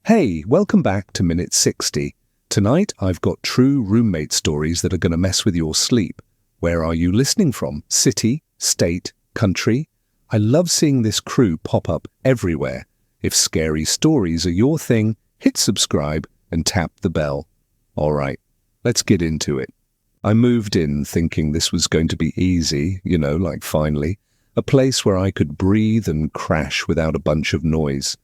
Hey, welcome back to Minute 60. Tonight I've got true roommate stories that are going to mess with your sleep. Where are you listening from? City, state, country? I love seeing this crew pop up everywhere. If scary stories are your thing, hit subscribe and tap the bell. All right, let's get into it. I moved in thinking this was going to be easy, like finally, a place where I could breathe and crash without a bunch of noise.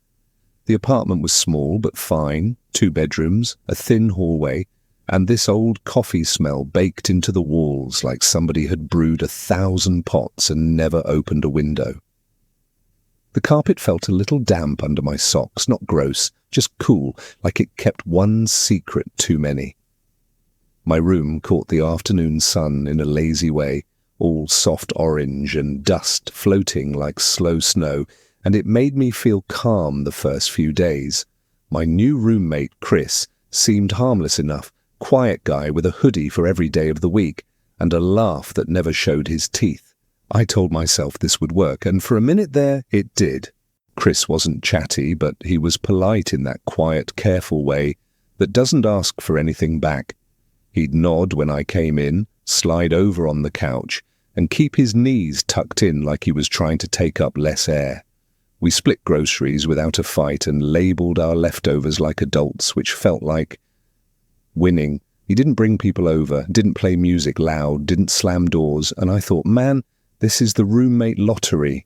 The apartment was small but fine, 2 bedrooms, a thin hallway, and this old coffee smell baked into the walls like somebody had brewed 1,000 pots and never opened a window. The carpet felt a little damp under my socks, not gross, just cool, like it kept one secret too many. My room caught the afternoon sun in a lazy way, all soft orange and dust floating like slow snow, and it made me calm calm the first few days. My new roommate, Chris, seemed harmless enough, quiet guy with a hoodie for every day of the week, and a laugh that never showed his teeth. I told myself this would work, and for a minute there, it did. Chris wasn't chatty, but he was polite in that quiet, careful way that doesn't ask for anything back. He'd nod when I came in, slide over on the couch, and keep his knees tucked in like he was trying to take up less air. We split groceries without a fight and labelled our leftovers like adults, which felt like winning. He didn't bring people over, didn't play music loud, didn't slam doors, and I thought, man, this is the roommate lottery.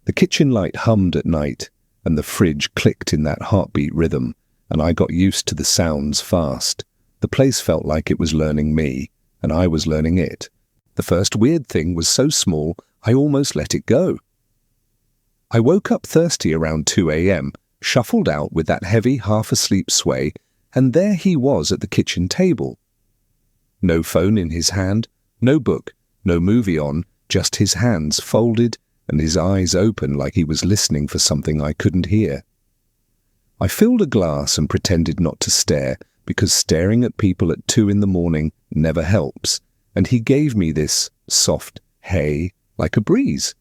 The kitchen light hummed at night, and the fridge clicked in that heartbeat rhythm, and I got used to the sounds fast. The place felt like it was learning me, and I was learning it. The first weird thing was so small, I almost let it go. I woke up thirsty around 2 a.m., shuffled out with that heavy, half-asleep sway, and there he was at the kitchen table. No phone in his hand, no book, no movie on, just his hands folded and his eyes open like he was listening for something I couldn't hear. I filled a glass and pretended not to stare, because staring at people at 2 in the morning never helps, and he gave me this soft hey like a breeze.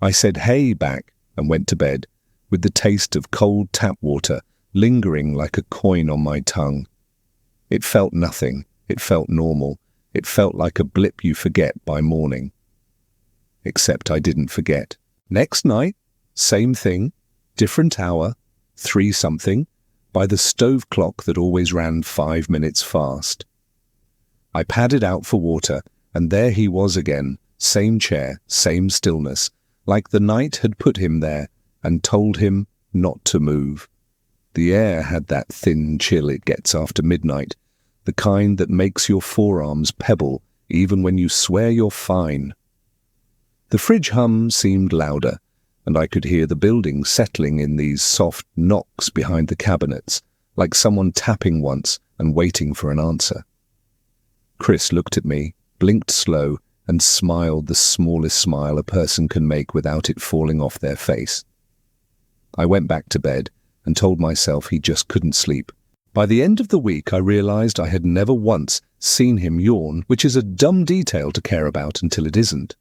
I said hey back and went to bed, with the taste of cold tap water lingering like a coin on my tongue. It felt nothing. It felt normal. It felt like a blip you forget by morning. Except I didn't forget. Next night, same thing, different hour, 3-something, by the stove clock that always ran 5 minutes fast. I padded out for water, and there he was again, same chair, same stillness, like the night had put him there and told him not to move. The air had that thin chill it gets after midnight, the kind that makes your forearms pebble even when you swear you're fine. The fridge hum seemed louder, and I could hear the building settling in these soft knocks behind the cabinets, like someone tapping once and waiting for an answer. Chris looked at me, blinked slow, and smiled the smallest smile a person can make without it falling off their face. I went back to bed and told myself he just couldn't sleep. By the end of the week, I realized I had never once seen him yawn, which is a dumb detail to care about until it isn't.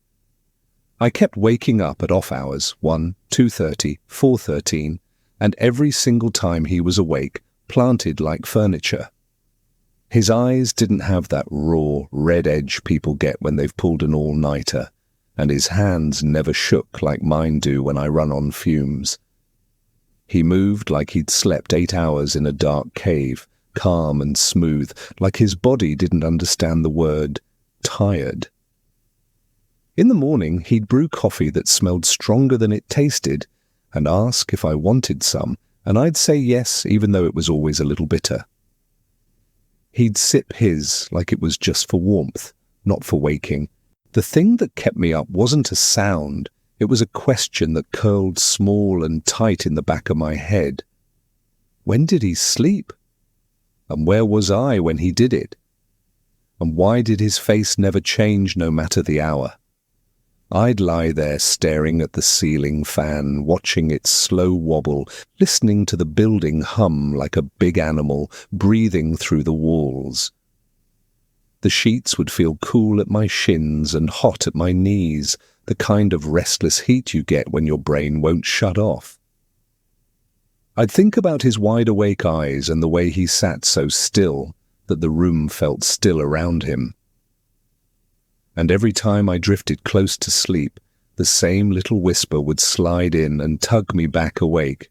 I kept waking up at off hours, 1, 2:30, 4:13, and every single time he was awake, planted like furniture. His eyes didn't have that raw, red edge people get when they've pulled an all-nighter, and his hands never shook like mine do when I run on fumes. He moved like he'd slept 8 hours in a dark cave, calm and smooth, like his body didn't understand the word tired. In the morning, he'd brew coffee that smelled stronger than it tasted, and ask if I wanted some, and I'd say yes, even though it was always a little bitter. He'd sip his like it was just for warmth, not for waking. The thing that kept me up wasn't a sound, it was a question that curled small and tight in the back of my head. When did he sleep? And where was I when he did it? And why did his face never change no matter the hour? I'd lie there staring at the ceiling fan, watching it slow wobble, listening to the building hum like a big animal, breathing through the walls. The sheets would feel cool at my shins and hot at my knees, the kind of restless heat you get when your brain won't shut off. I'd think about his wide-awake eyes and the way he sat so still that the room felt still around him. And every time I drifted close to sleep, the same little whisper would slide in and tug me back awake.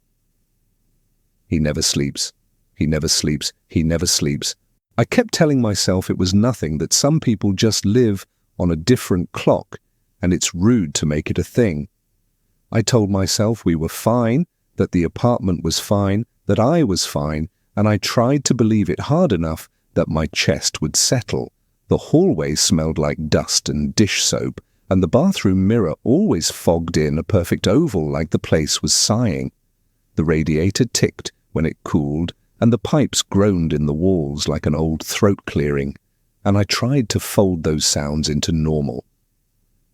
He never sleeps. He never sleeps. He never sleeps. I kept telling myself it was nothing, that some people just live on a different clock, and it's rude to make it a thing. I told myself we were fine, that the apartment was fine, that I was fine, and I tried to believe it hard enough that my chest would settle. The hallway smelled like dust and dish soap, and the bathroom mirror always fogged in a perfect oval like the place was sighing. The radiator ticked when it cooled, and the pipes groaned in the walls like an old throat clearing, and I tried to fold those sounds into normal.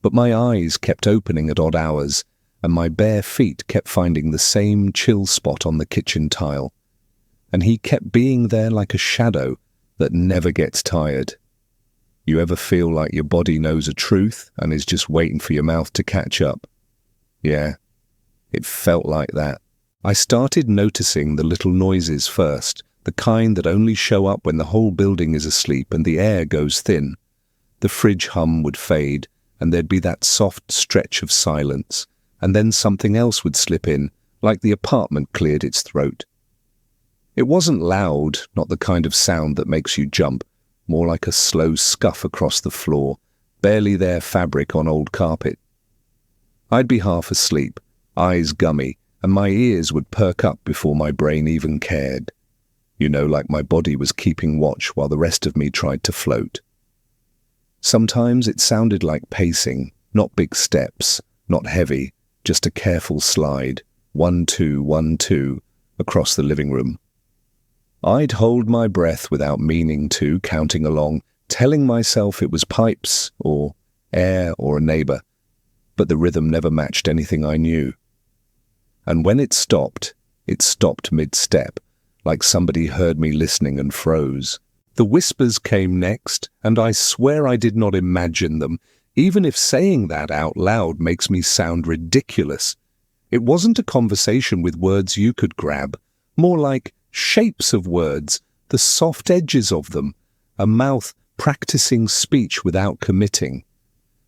But my eyes kept opening at odd hours, and my bare feet kept finding the same chill spot on the kitchen tile, and he kept being there like a shadow that never gets tired. You ever feel like your body knows a truth and is just waiting for your mouth to catch up? Yeah, it felt like that. I started noticing the little noises first, the kind that only show up when the whole building is asleep and the air goes thin. The fridge hum would fade, and there'd be that soft stretch of silence, and then something else would slip in, like the apartment cleared its throat. It wasn't loud, not the kind of sound that makes you jump, more like a slow scuff across the floor, barely there fabric on old carpet. I'd be half asleep, eyes gummy, and my ears would perk up before my brain even cared. You know, like my body was keeping watch while the rest of me tried to float. Sometimes it sounded like pacing, not big steps, not heavy, just a careful slide, 1, 2, 1, 2, across the living room. I'd hold my breath without meaning to, counting along, telling myself it was pipes, or air, or a neighbor, but the rhythm never matched anything I knew. And when it stopped mid-step, like somebody heard me listening and froze. The whispers came next, and I swear I did not imagine them, even if saying that out loud makes me sound ridiculous. It wasn't a conversation with words you could grab, more like shapes of words, the soft edges of them, a mouth practicing speech without committing.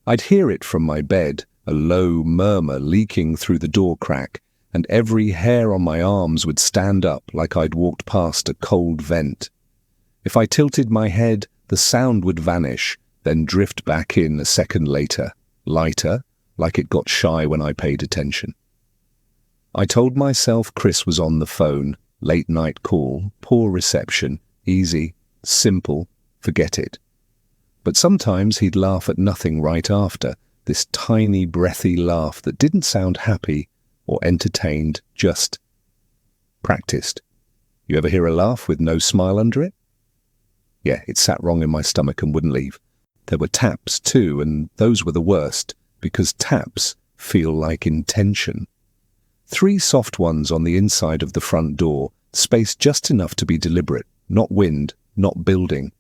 I'd hear it from my bed, a low murmur leaking through the door crack, and every hair on my arms would stand up like I'd walked past a cold vent. If I tilted my head, the sound would vanish, then drift back in a second later, lighter, like it got shy when I paid attention. I told myself Chris was on the phone, late night call, poor reception, easy, simple, forget it. But sometimes he'd laugh at nothing right after, this tiny breathy laugh that didn't sound happy or entertained, just practiced. You ever hear a laugh with no smile under it? Yeah, it sat wrong in my stomach and wouldn't leave. There were taps too, and those were the worst, because taps feel like intention. 3 soft ones on the inside of the front door, spaced just enough to be deliberate, not wind, not building.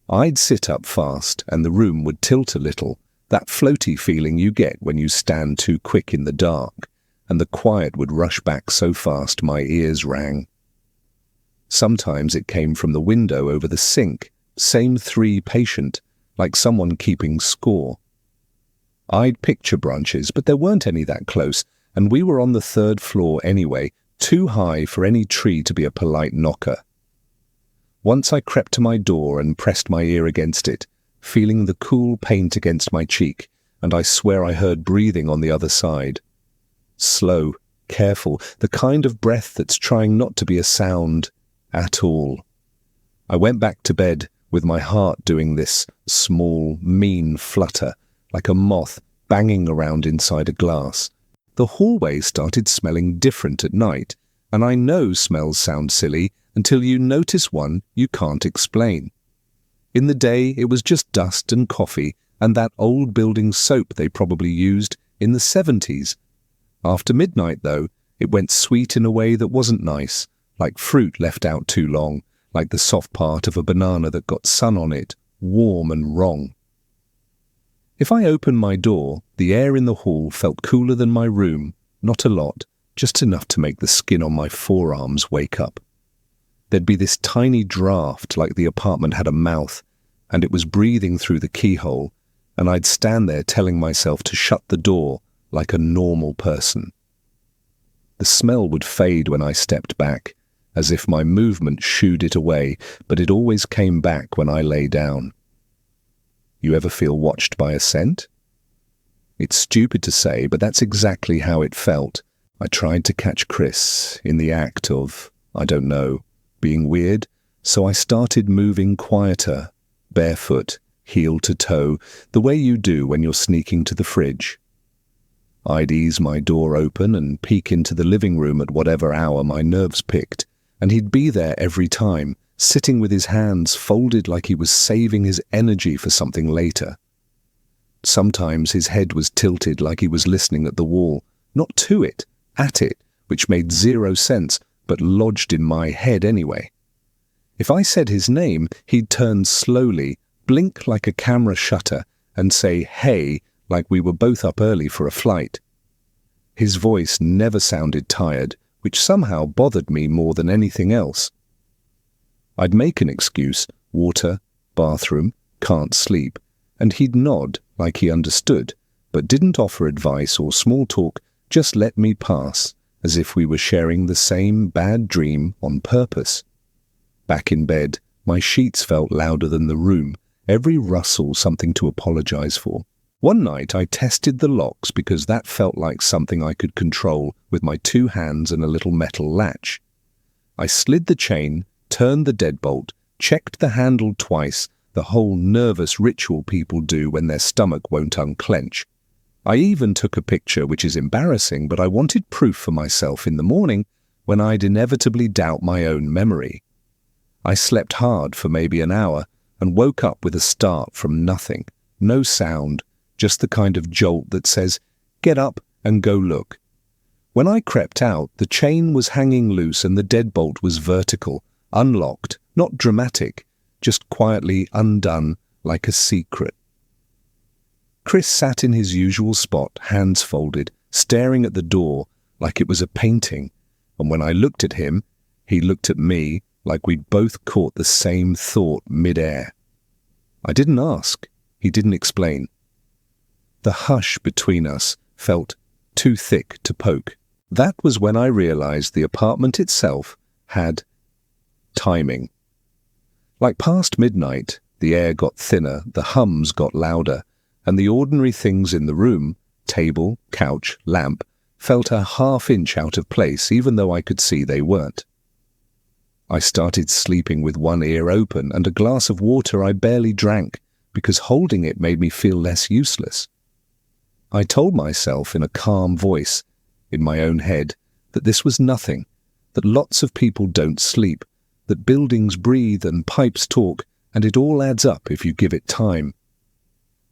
I'd sit up fast, and the room would tilt a little, that floaty feeling you get when you stand too quick in the dark, and the quiet would rush back so fast my ears rang. Sometimes it came from the window over the sink, same 3 patient, like someone keeping score. I'd picture branches, but there weren't any that close, and we were on the 3rd floor anyway, too high for any tree to be a polite knocker. Once I crept to my door and pressed my ear against it, feeling the cool paint against my cheek, and I swear I heard breathing on the other side. Slow, careful, the kind of breath that's trying not to be a sound at all. I went back to bed with my heart doing this small, mean flutter, like a moth banging around inside a glass. The hallway started smelling different at night, and I know smells sound silly until you notice one you can't explain. In the day, it was just dust and coffee and that old building soap they probably used in the 70s. After midnight, though, it went sweet in a way that wasn't nice, like fruit left out too long, like the soft part of a banana that got sun on it, warm and wrong. If I opened my door, the air in the hall felt cooler than my room, not a lot, just enough to make the skin on my forearms wake up. There'd be this tiny draft like the apartment had a mouth, and it was breathing through the keyhole, and I'd stand there telling myself to shut the door like a normal person. The smell would fade when I stepped back, as if my movement shooed it away, but it always came back when I lay down. You ever feel watched by a scent? It's stupid to say, but that's exactly how it felt. I tried to catch Chris in the act of, I don't know, being weird, so I started moving quieter, barefoot, heel to toe, the way you do when you're sneaking to the fridge. I'd ease my door open and peek into the living room at whatever hour my nerves picked, and he'd be there every time, sitting with his hands folded like he was saving his energy for something later. Sometimes his head was tilted like he was listening at the wall, not to it, at it, which made zero sense, but lodged in my head anyway. If I said his name, he'd turn slowly, blink like a camera shutter, and say, "Hey," like we were both up early for a flight. His voice never sounded tired, which somehow bothered me more than anything else. I'd make an excuse, water, bathroom, can't sleep, and he'd nod like he understood, but didn't offer advice or small talk, just let me pass, as if we were sharing the same bad dream on purpose. Back in bed, my sheets felt louder than the room, every rustle something to apologize for. One night I tested the locks because that felt like something I could control with my 2 hands and a little metal latch. I slid the chain, turned the deadbolt, checked the handle twice, the whole nervous ritual people do when their stomach won't unclench. I even took a picture, which is embarrassing, but I wanted proof for myself in the morning when I'd inevitably doubt my own memory. I slept hard for maybe an hour and woke up with a start from nothing, no sound, just the kind of jolt that says, "Get up and go look." When I crept out, the chain was hanging loose and the deadbolt was vertical, unlocked, not dramatic, just quietly undone like a secret. Chris sat in his usual spot, hands folded, staring at the door like it was a painting, and when I looked at him, he looked at me like we'd both caught the same thought mid-air. I didn't ask. He didn't explain. The hush between us felt too thick to poke. That was when I realized the apartment itself had timing. Like past midnight, the air got thinner, the hums got louder, and the ordinary things in the room, table, couch, lamp, felt a half-inch out of place even though I could see they weren't. I started sleeping with one ear open and a glass of water I barely drank because holding it made me feel less useless. I told myself in a calm voice, in my own head, that this was nothing, that lots of people don't sleep, that buildings breathe and pipes talk, and it all adds up if you give it time.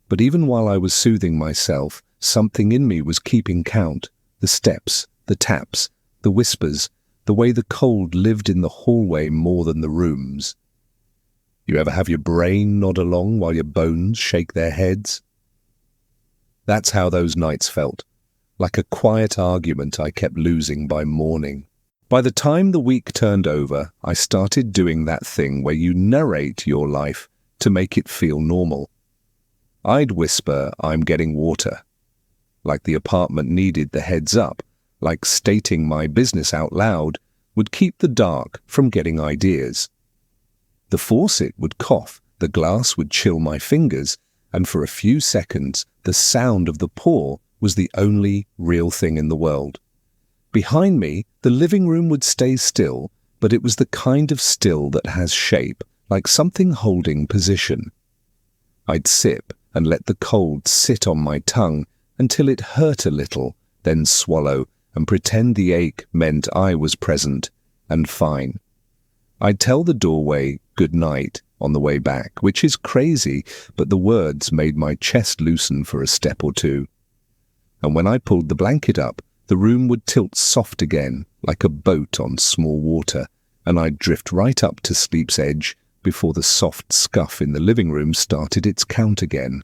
But even while I was soothing myself, something in me was keeping count, the steps, the taps, the whispers, the way the cold lived in the hallway more than the rooms. You ever have your brain nod along while your bones shake their heads? That's how those nights felt, like a quiet argument I kept losing by morning. By the time the week turned over, I started doing that thing where you narrate your life to make it feel normal. I'd whisper, "I'm getting water," like the apartment needed the heads up, like stating my business out loud would keep the dark from getting ideas. The faucet would cough, the glass would chill my fingers, and for a few seconds the sound of the pour was the only real thing in the world. Behind me, the living room would stay still, but it was the kind of still that has shape, like something holding position. I'd sip and let the cold sit on my tongue until it hurt a little, then swallow and pretend the ache meant I was present and fine. I'd tell the doorway good night on the way back, which is crazy, but the words made my chest loosen for a step or two. And when I pulled the blanket up, the room would tilt soft again, like a boat on small water, and I'd drift right up to sleep's edge before the soft scuff in the living room started its count again.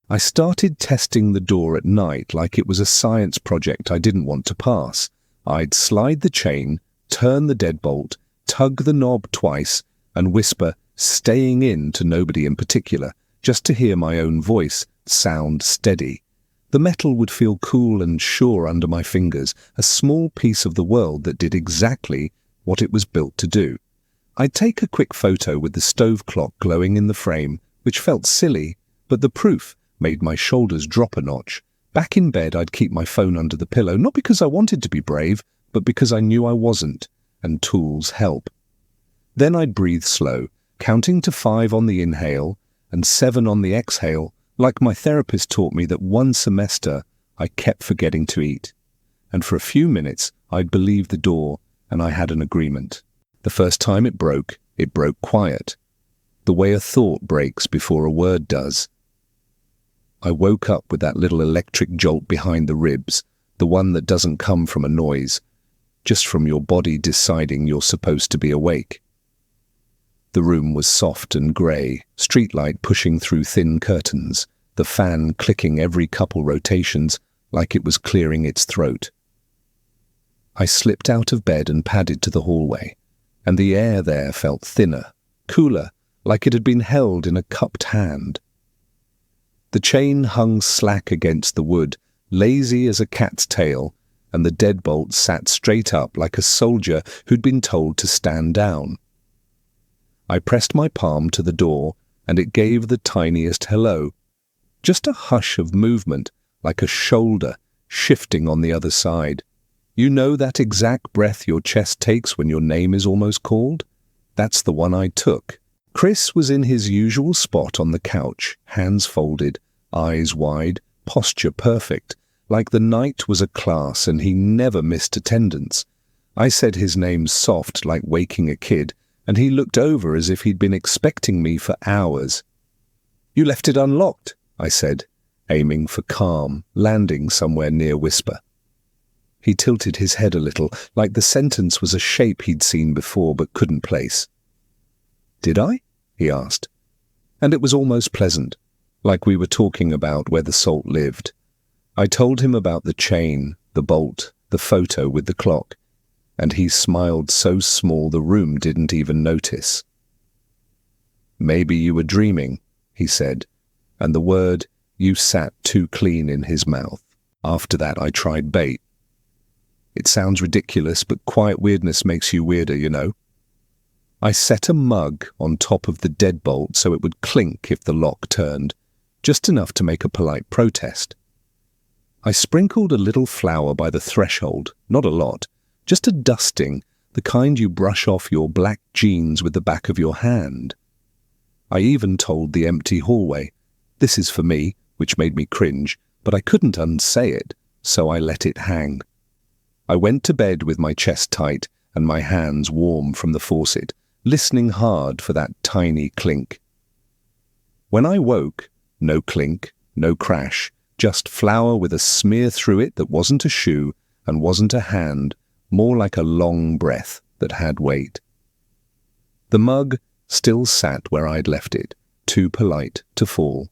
I started testing the door at night like it was a science project I didn't want to pass, I'd slide the chain, turn the deadbolt, tug the knob twice, and whisper, "Staying in," to nobody in particular, just to hear my own voice sound steady. The metal would feel cool and sure under my fingers, a small piece of the world that did exactly what it was built to do. I'd take a quick photo with the stove clock glowing in the frame, which felt silly, but the proof made my shoulders drop a notch. Back in bed, I'd keep my phone under the pillow, not because I wanted to be brave, but because I knew I wasn't, and tools help. Then I'd breathe slow, counting to 5 on the inhale and 7 on the exhale, like my therapist taught me that one semester I kept forgetting to eat. And for a few minutes, I'd believe the door, and I had an agreement. The first time it broke quiet, the way a thought breaks before a word does. I woke up with that little electric jolt behind the ribs, the one that doesn't come from a noise, just from your body deciding you're supposed to be awake. The room was soft and grey, streetlight pushing through thin curtains, the fan clicking every couple rotations like it was clearing its throat. I slipped out of bed and padded to the hallway, and the air there felt thinner, cooler, like it had been held in a cupped hand. The chain hung slack against the wood, lazy as a cat's tail, and the deadbolt sat straight up like a soldier who'd been told to stand down. I pressed my palm to the door, and it gave the tiniest hello. Just a hush of movement, like a shoulder shifting on the other side. You know that exact breath your chest takes when your name is almost called? That's the one I took. Chris was in his usual spot on the couch, hands folded, eyes wide, posture perfect, like the night was a class and he never missed attendance. I said his name soft, like waking a kid, and he looked over as if he'd been expecting me for hours. "You left it unlocked," I said, aiming for calm, landing somewhere near whisper. He tilted his head a little, like the sentence was a shape he'd seen before but couldn't place. "Did I?" he asked. And it was almost pleasant, like we were talking about where the salt lived. I told him about the chain, the bolt, the photo with the clock, and he smiled so small the room didn't even notice. "Maybe you were dreaming," he said, and the word "you" sat too clean in his mouth. After that I tried bait. It sounds ridiculous, but quiet weirdness makes you weirder, you know. I set a mug on top of the deadbolt so it would clink if the lock turned, just enough to make a polite protest. I sprinkled a little flour by the threshold, not a lot, just a dusting, the kind you brush off your black jeans with the back of your hand. I even told the empty hallway, "This is for me," which made me cringe, but I couldn't unsay it, so I let it hang. I went to bed with my chest tight and my hands warm from the faucet, listening hard for that tiny clink. When I woke, no clink, no crash, just flour with a smear through it that wasn't a shoe and wasn't a hand, more like a long breath that had weight. The mug still sat where I'd left it, too polite to fall.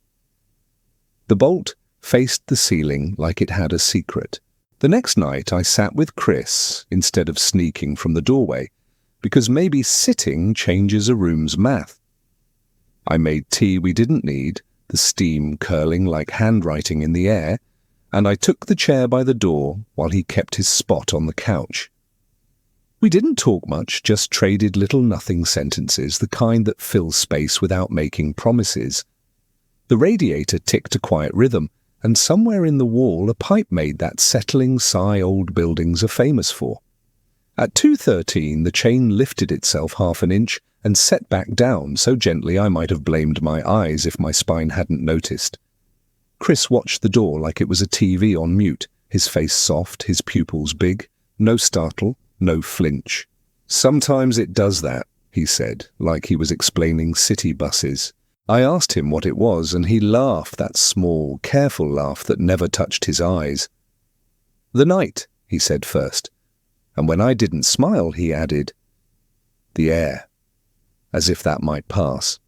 The bolt faced the ceiling like it had a secret. The next night I sat with Chris instead of sneaking from the doorway, because maybe sitting changes a room's math. I made tea we didn't need, the steam curling like handwriting in the air, and I took the chair by the door while he kept his spot on the couch. We didn't talk much, just traded little nothing sentences, the kind that fill space without making promises. The radiator ticked a quiet rhythm, and somewhere in the wall a pipe made that settling sigh old buildings are famous for. At 2:13 the chain lifted itself half an inch and set back down so gently I might have blamed my eyes if my spine hadn't noticed. Chris watched the door like it was a TV on mute, his face soft, his pupils big, no startle, no flinch. "Sometimes it does that," he said, like he was explaining city buses. I asked him what it was, and he laughed, that small, careful laugh that never touched his eyes. "The night," he said first, and when I didn't smile, he added, "The air," as if that might pass.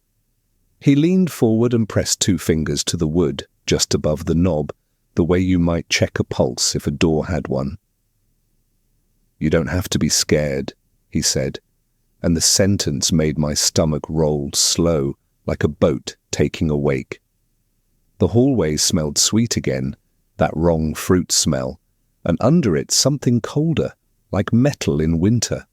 He leaned forward and pressed 2 fingers to the wood, just above the knob, the way you might check a pulse if a door had one. "You don't have to be scared," he said, and the sentence made my stomach roll slow, like a boat taking a wake. The hallway smelled sweet again, that wrong fruit smell, and under it something colder, like metal in winter.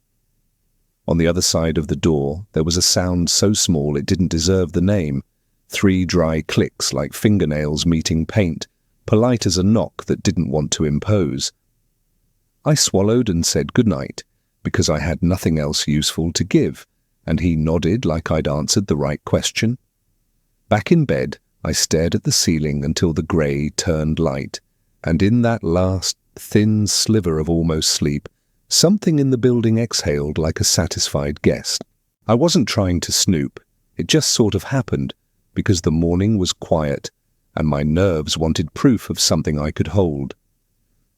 On the other side of the door, there was a sound so small it didn't deserve the name. 3 dry clicks like fingernails meeting paint, polite as a knock that didn't want to impose. I swallowed and said goodnight, because I had nothing else useful to give, and he nodded like I'd answered the right question. Back in bed, I stared at the ceiling until the grey turned light, and in that last thin sliver of almost sleep, something in the building exhaled like a satisfied guest. I wasn't trying to snoop, it just sort of happened, because the morning was quiet, and my nerves wanted proof of something I could hold.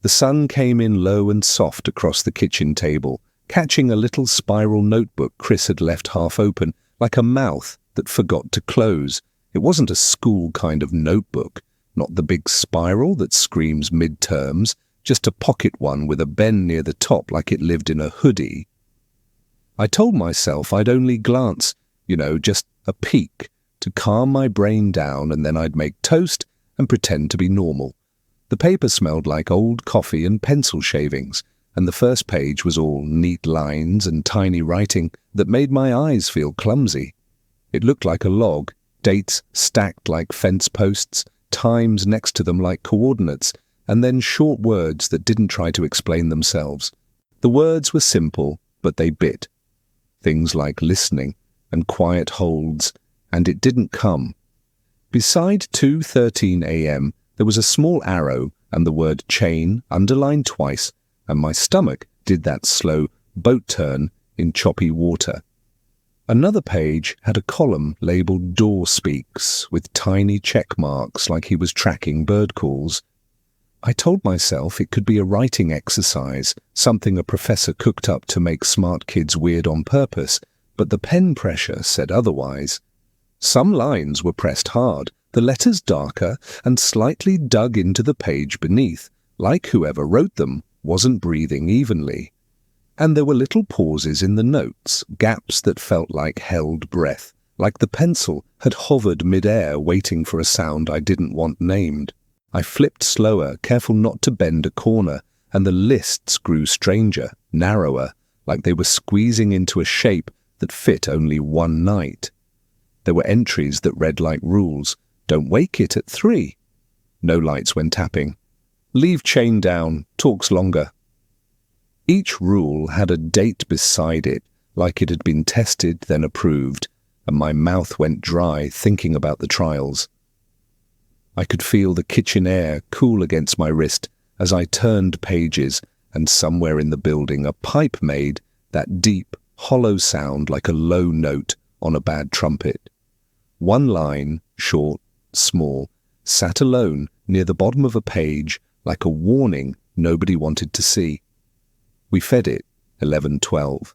The sun came in low and soft across the kitchen table, catching a little spiral notebook Chris had left half open, like a mouth that forgot to close. It wasn't a school kind of notebook, not the big spiral that screams midterms, just a pocket one with a bend near the top like it lived in a hoodie. I told myself I'd only glance, just a peek, to calm my brain down, and then I'd make toast and pretend to be normal. The paper smelled like old coffee and pencil shavings, and the first page was all neat lines and tiny writing that made my eyes feel clumsy. It looked like a log, dates stacked like fence posts, times next to them like coordinates, and then short words that didn't try to explain themselves. The words were simple, but they bit. Things like listening and quiet holds, and it didn't come. Beside 2:13 a.m., there was a small arrow and the word chain underlined twice, and my stomach did that slow boat turn in choppy water. Another page had a column labelled Door Speaks, with tiny check marks like he was tracking bird calls. I told myself it could be a writing exercise, something a professor cooked up to make smart kids weird on purpose, but the pen pressure said otherwise. Some lines were pressed hard, the letters darker, and slightly dug into the page beneath, like whoever wrote them wasn't breathing evenly. And there were little pauses in the notes, gaps that felt like held breath, like the pencil had hovered mid-air waiting for a sound I didn't want named. I flipped slower, careful not to bend a corner, and the lists grew stranger, narrower, like they were squeezing into a shape that fit only one night. There were entries that read like rules. Don't wake it at 3. No lights when tapping. Leave chain down, talks longer. Each rule had a date beside it, like it had been tested then approved, and my mouth went dry thinking about the trials. I could feel the kitchen air cool against my wrist as I turned pages, and somewhere in the building a pipe made that deep, hollow sound like a low note on a bad trumpet. One line, short, small, sat alone near the bottom of a page like a warning nobody wanted to see. We fed it, 11:12.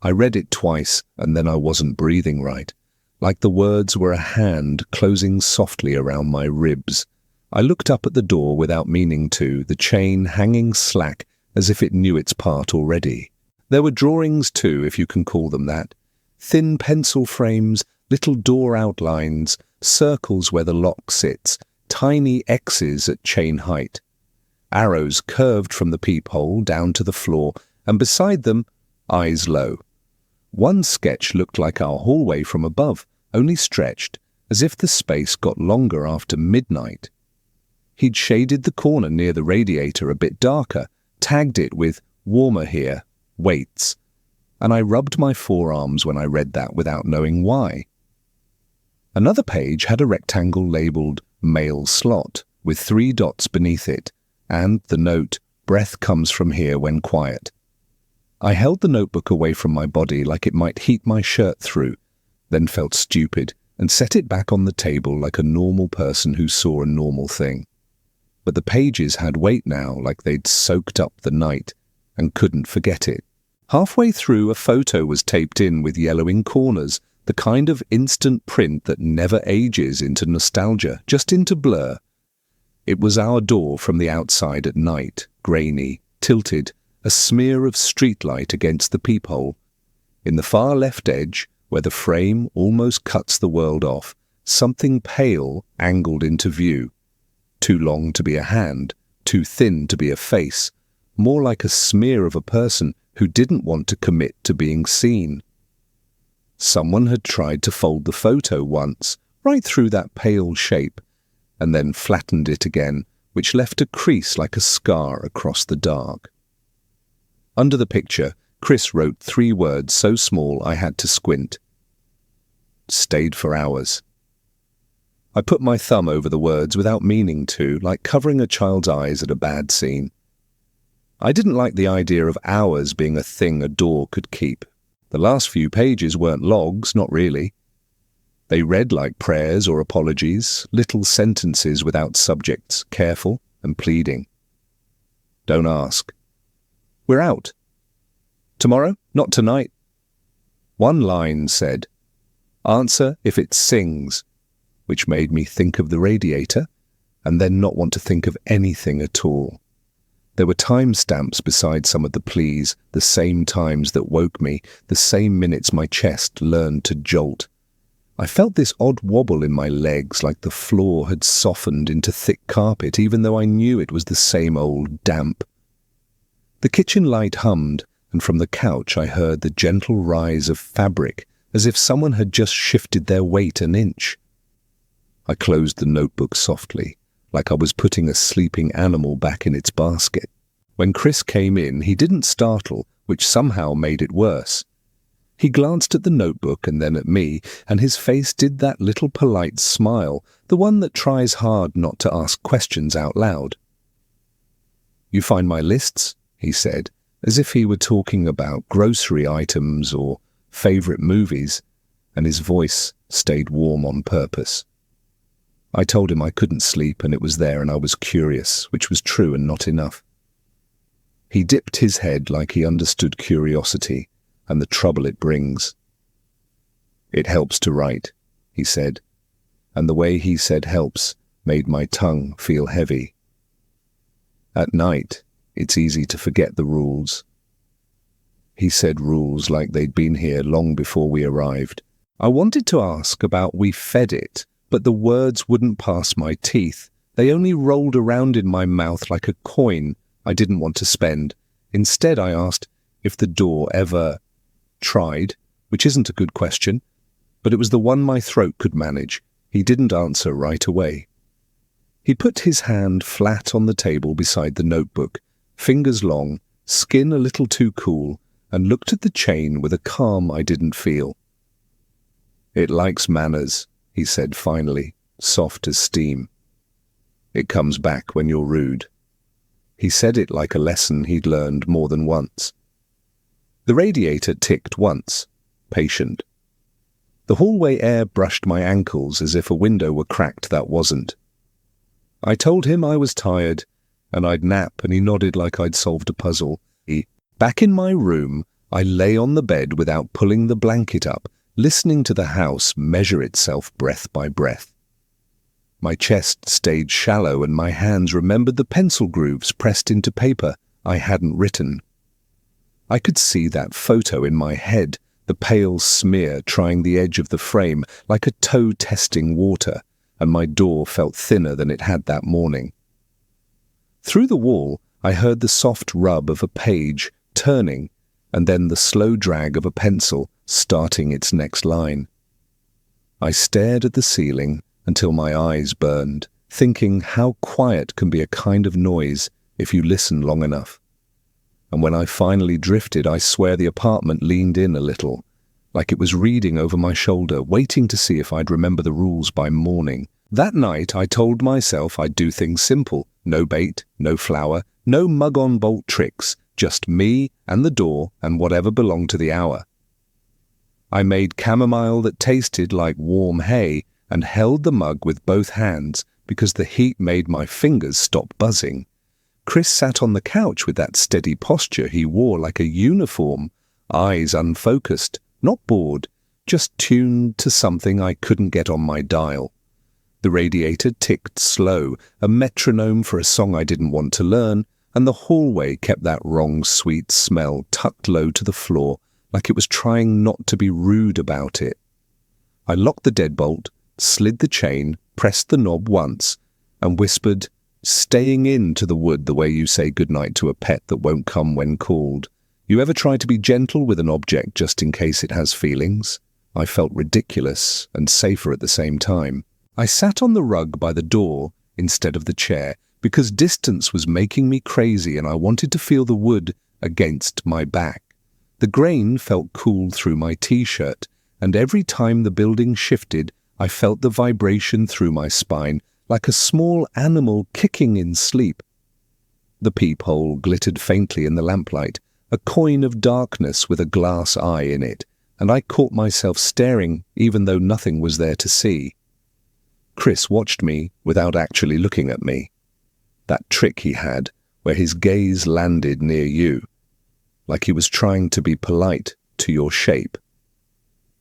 I read it twice, and then I wasn't breathing right, like the words were a hand closing softly around my ribs. I looked up at the door without meaning to, the chain hanging slack as if it knew its part already. There were drawings too, if you can call them that. Thin pencil frames, little door outlines, circles where the lock sits, tiny X's at chain height. Arrows curved from the peephole down to the floor, and beside them, eyes low. One sketch looked like our hallway from above, only stretched, as if the space got longer after midnight. He'd shaded the corner near the radiator a bit darker, tagged it with warmer here, waits, and I rubbed my forearms when I read that without knowing why. Another page had a rectangle labelled mail slot, with 3 dots beneath it, and the note, breath comes from here when quiet. I held the notebook away from my body like it might heat my shirt through, then felt stupid and set it back on the table like a normal person who saw a normal thing. But the pages had weight now, like they'd soaked up the night, and couldn't forget it. Halfway through, a photo was taped in with yellowing corners, the kind of instant print that never ages into nostalgia, just into blur. It was our door from the outside at night, grainy, tilted, a smear of streetlight against the peephole. In the far left edge, where the frame almost cuts the world off, something pale angled into view. Too long to be a hand, too thin to be a face, more like a smear of a person who didn't want to commit to being seen. Someone had tried to fold the photo once, right through that pale shape, and then flattened it again, which left a crease like a scar across the dark. Under the picture, Chris wrote 3 words so small I had to squint. Stayed for hours. I put my thumb over the words without meaning to, like covering a child's eyes at a bad scene. I didn't like the idea of hours being a thing a door could keep. The last few pages weren't logs, not really. They read like prayers or apologies, little sentences without subjects, careful and pleading. Don't ask. We're out. Tomorrow? Not tonight. One line said, answer if it sings, which made me think of the radiator and then not want to think of anything at all. There were timestamps beside some of the pleas, the same times that woke me, the same minutes my chest learned to jolt. I felt this odd wobble in my legs, like the floor had softened into thick carpet, even though I knew it was the same old damp. The kitchen light hummed, and from the couch I heard the gentle rise of fabric, as if someone had just shifted their weight an inch. I closed the notebook softly, like I was putting a sleeping animal back in its basket. When Chris came in, he didn't startle, which somehow made it worse. He glanced at the notebook and then at me, and his face did that little polite smile, the one that tries hard not to ask questions out loud. You find my lists? He said, as if he were talking about grocery items or favorite movies, and his voice stayed warm on purpose. I told him I couldn't sleep and it was there and I was curious, which was true and not enough. He dipped his head like he understood curiosity and the trouble it brings. It helps to write, he said, and the way he said helps made my tongue feel heavy. At night, it's easy to forget the rules. He said rules like they'd been here long before we arrived. I wanted to ask about we fed it, but the words wouldn't pass my teeth. They only rolled around in my mouth like a coin I didn't want to spend. Instead, I asked if the door ever tried, which isn't a good question, but it was the one my throat could manage. He didn't answer right away. He put his hand flat on the table beside the notebook, fingers long, skin a little too cool, and looked at the chain with a calm I didn't feel. It likes manners, he said finally, soft as steam. It comes back when you're rude. He said it like a lesson he'd learned more than once. The radiator ticked once, patient. The hallway air brushed my ankles as if a window were cracked that wasn't. I told him I was tired, and I'd nap, and he nodded like I'd solved a puzzle. Back in my room, I lay on the bed without pulling the blanket up, listening to the house measure itself breath by breath. My chest stayed shallow and my hands remembered the pencil grooves pressed into paper I hadn't written. I could see that photo in my head, the pale smear trying the edge of the frame like a toe testing water, and my door felt thinner than it had that morning. Through the wall, I heard the soft rub of a page turning, and then the slow drag of a pencil starting its next line. I stared at the ceiling until my eyes burned, thinking how quiet can be a kind of noise if you listen long enough. And when I finally drifted, I swear the apartment leaned in a little, like it was reading over my shoulder, waiting to see if I'd remember the rules by morning. That night, I told myself I'd do things simple. No bait, no flour, no mug-on-bolt tricks, just me and the door and whatever belonged to the hour. I made chamomile that tasted like warm hay and held the mug with both hands because the heat made my fingers stop buzzing. Chris sat on the couch with that steady posture he wore like a uniform, eyes unfocused, not bored, just tuned to something I couldn't get on my dial. The radiator ticked slow, a metronome for a song I didn't want to learn, and the hallway kept that wrong sweet smell tucked low to the floor, like it was trying not to be rude about it. I locked the deadbolt, slid the chain, pressed the knob once, and whispered, "Staying in to the wood the way you say goodnight to a pet that won't come when called. You ever try to be gentle with an object just in case it has feelings?" I felt ridiculous and safer at the same time. I sat on the rug by the door instead of the chair because distance was making me crazy and I wanted to feel the wood against my back. The grain felt cool through my t-shirt, and every time the building shifted, I felt the vibration through my spine, like a small animal kicking in sleep. The peephole glittered faintly in the lamplight, a coin of darkness with a glass eye in it, and I caught myself staring even though nothing was there to see. Chris watched me without actually looking at me. That trick he had, where his gaze landed near you, like he was trying to be polite to your shape.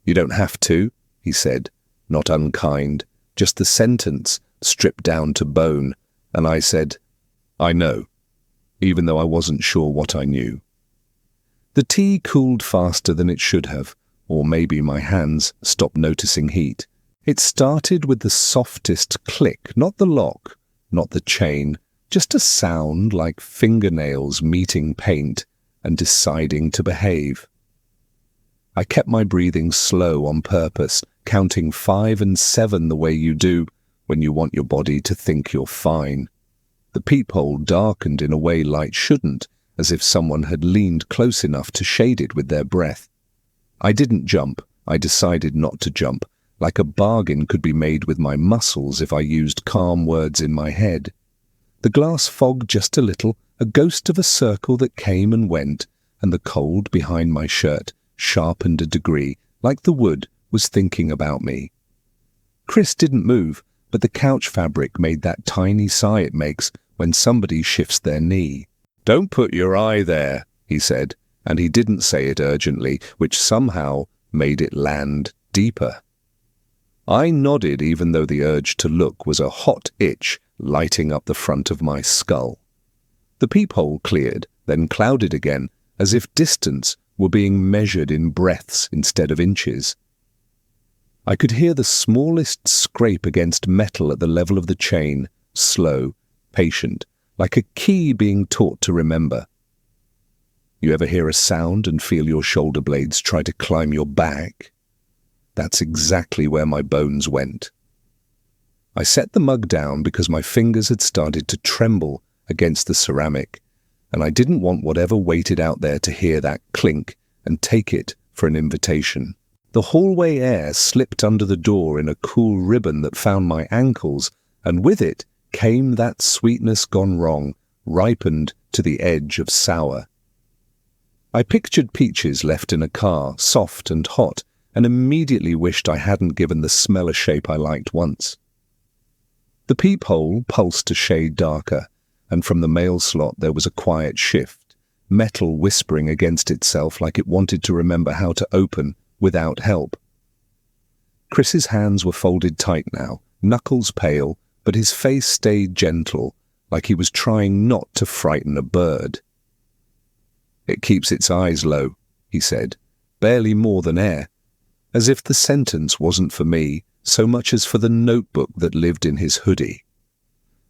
"You don't have to," he said, not unkind, just the sentence stripped down to bone, and I said, "I know," even though I wasn't sure what I knew. The tea cooled faster than it should have, or maybe my hands stopped noticing heat. It started with the softest click, not the lock, not the chain, just a sound like fingernails meeting paint and deciding to behave. I kept my breathing slow on purpose, counting 5 and 7 the way you do when you want your body to think you're fine. The peephole darkened in a way light shouldn't, as if someone had leaned close enough to shade it with their breath. I didn't jump. I decided not to jump, like a bargain could be made with my muscles if I used calm words in my head. The glass fogged just a little, a ghost of a circle that came and went, and the cold behind my shirt sharpened a degree, like the wood was thinking about me. Chris didn't move, but the couch fabric made that tiny sigh it makes when somebody shifts their knee. "Don't put your eye there," he said, and he didn't say it urgently, which somehow made it land deeper. I nodded even though the urge to look was a hot itch lighting up the front of my skull. The peephole cleared, then clouded again, as if distance were being measured in breaths instead of inches. I could hear the smallest scrape against metal at the level of the chain, slow, patient, like a key being taught to remember. You ever hear a sound and feel your shoulder blades try to climb your back? That's exactly where my bones went. I set the mug down because my fingers had started to tremble against the ceramic, and I didn't want whatever waited out there to hear that clink and take it for an invitation. The hallway air slipped under the door in a cool ribbon that found my ankles, and with it came that sweetness gone wrong, ripened to the edge of sour. I pictured peaches left in a car, soft and hot, and immediately wished I hadn't given the smell a shape I liked once. The peephole pulsed a shade darker, and from the mail slot there was a quiet shift, metal whispering against itself like it wanted to remember how to open without help. Chris's hands were folded tight now, knuckles pale, but his face stayed gentle, like he was trying not to frighten a bird. "It keeps its eyes low," he said, barely more than air, as if the sentence wasn't for me so much as for the notebook that lived in his hoodie.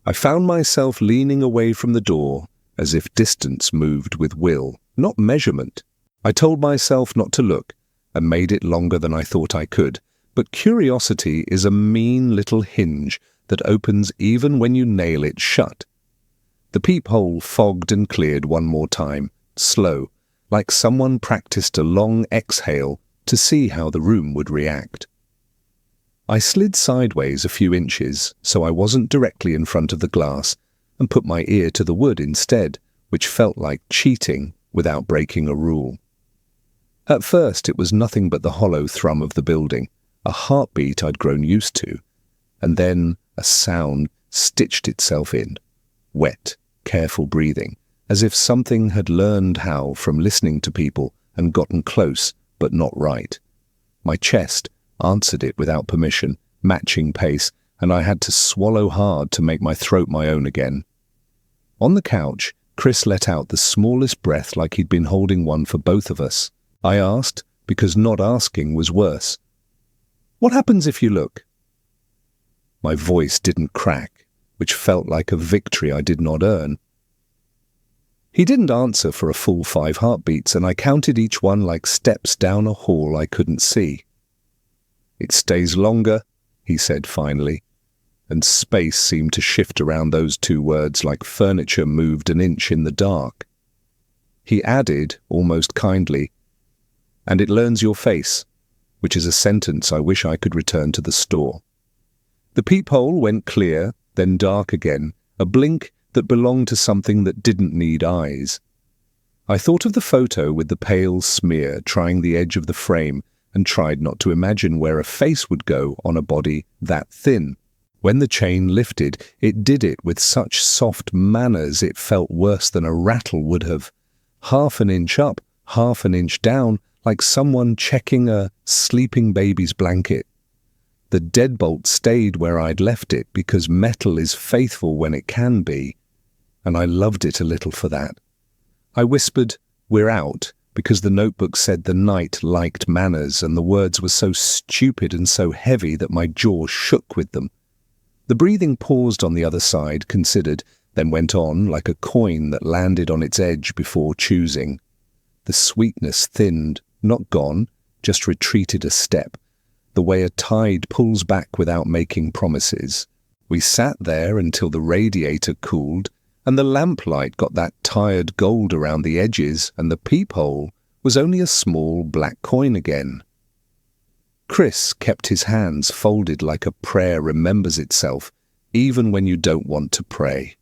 I found myself leaning away from the door, as if distance moved with will, not measurement. I told myself not to look, and made it longer than I thought I could, but curiosity is a mean little hinge that opens even when you nail it shut. The peephole fogged and cleared one more time, slow, like someone practiced a long exhale to see how the room would react. I slid sideways a few inches so I wasn't directly in front of the glass and put my ear to the wood instead, which felt like cheating without breaking a rule. At first it was nothing but the hollow thrum of the building, a heartbeat I'd grown used to, and then a sound stitched itself in, wet, careful breathing, as if something had learned how from listening to people and gotten close but not right. My chest answered it without permission, matching pace, and I had to swallow hard to make my throat my own again. On the couch, Chris let out the smallest breath like he'd been holding one for both of us. I asked, because not asking was worse. "What happens if you look?" My voice didn't crack, which felt like a victory I did not earn. He didn't answer for a full 5 heartbeats, and I counted each one like steps down a hall I couldn't see. "It stays longer," he said finally, and space seemed to shift around those 2 words like furniture moved an inch in the dark. He added, almost kindly, "And it learns your face," which is a sentence I wish I could return to the store. The peephole went clear, then dark again, a blink that belonged to something that didn't need eyes. I thought of the photo with the pale smear trying the edge of the frame and tried not to imagine where a face would go on a body that thin. When the chain lifted, it did it with such soft manners it felt worse than a rattle would have. Half an inch up, half an inch down, like someone checking a sleeping baby's blanket. The deadbolt stayed where I'd left it because metal is faithful when it can be, and I loved it a little for that. I whispered, "We're out," because the notebook said the night liked manners, and the words were so stupid and so heavy that my jaw shook with them. The breathing paused on the other side, considered, then went on like a coin that landed on its edge before choosing. The sweetness thinned, not gone, just retreated a step, the way a tide pulls back without making promises. We sat there until the radiator cooled, and the lamplight got that tired gold around the edges, and the peephole was only a small black coin again. Chris kept his hands folded like a prayer remembers itself, even when you don't want to pray.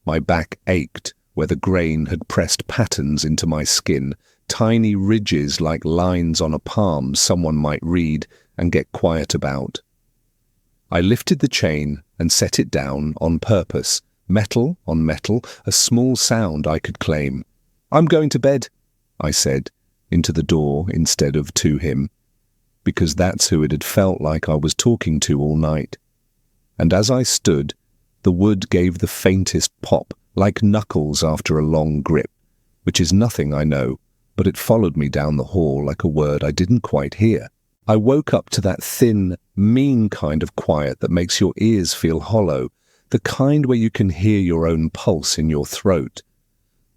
My back ached where the grain had pressed patterns into my skin, tiny ridges like lines on a palm someone might read and get quiet about. I lifted the chain and set it down on purpose, metal on metal, a small sound I could claim. "I'm going to bed," I said, into the door instead of to him, because that's who it had felt like I was talking to all night. And as I stood, the wood gave the faintest pop, like knuckles after a long grip, which is nothing, I know, but it followed me down the hall like a word I didn't quite hear. I woke up to that thin, mean kind of quiet that makes your ears feel hollow, the kind where you can hear your own pulse in your throat.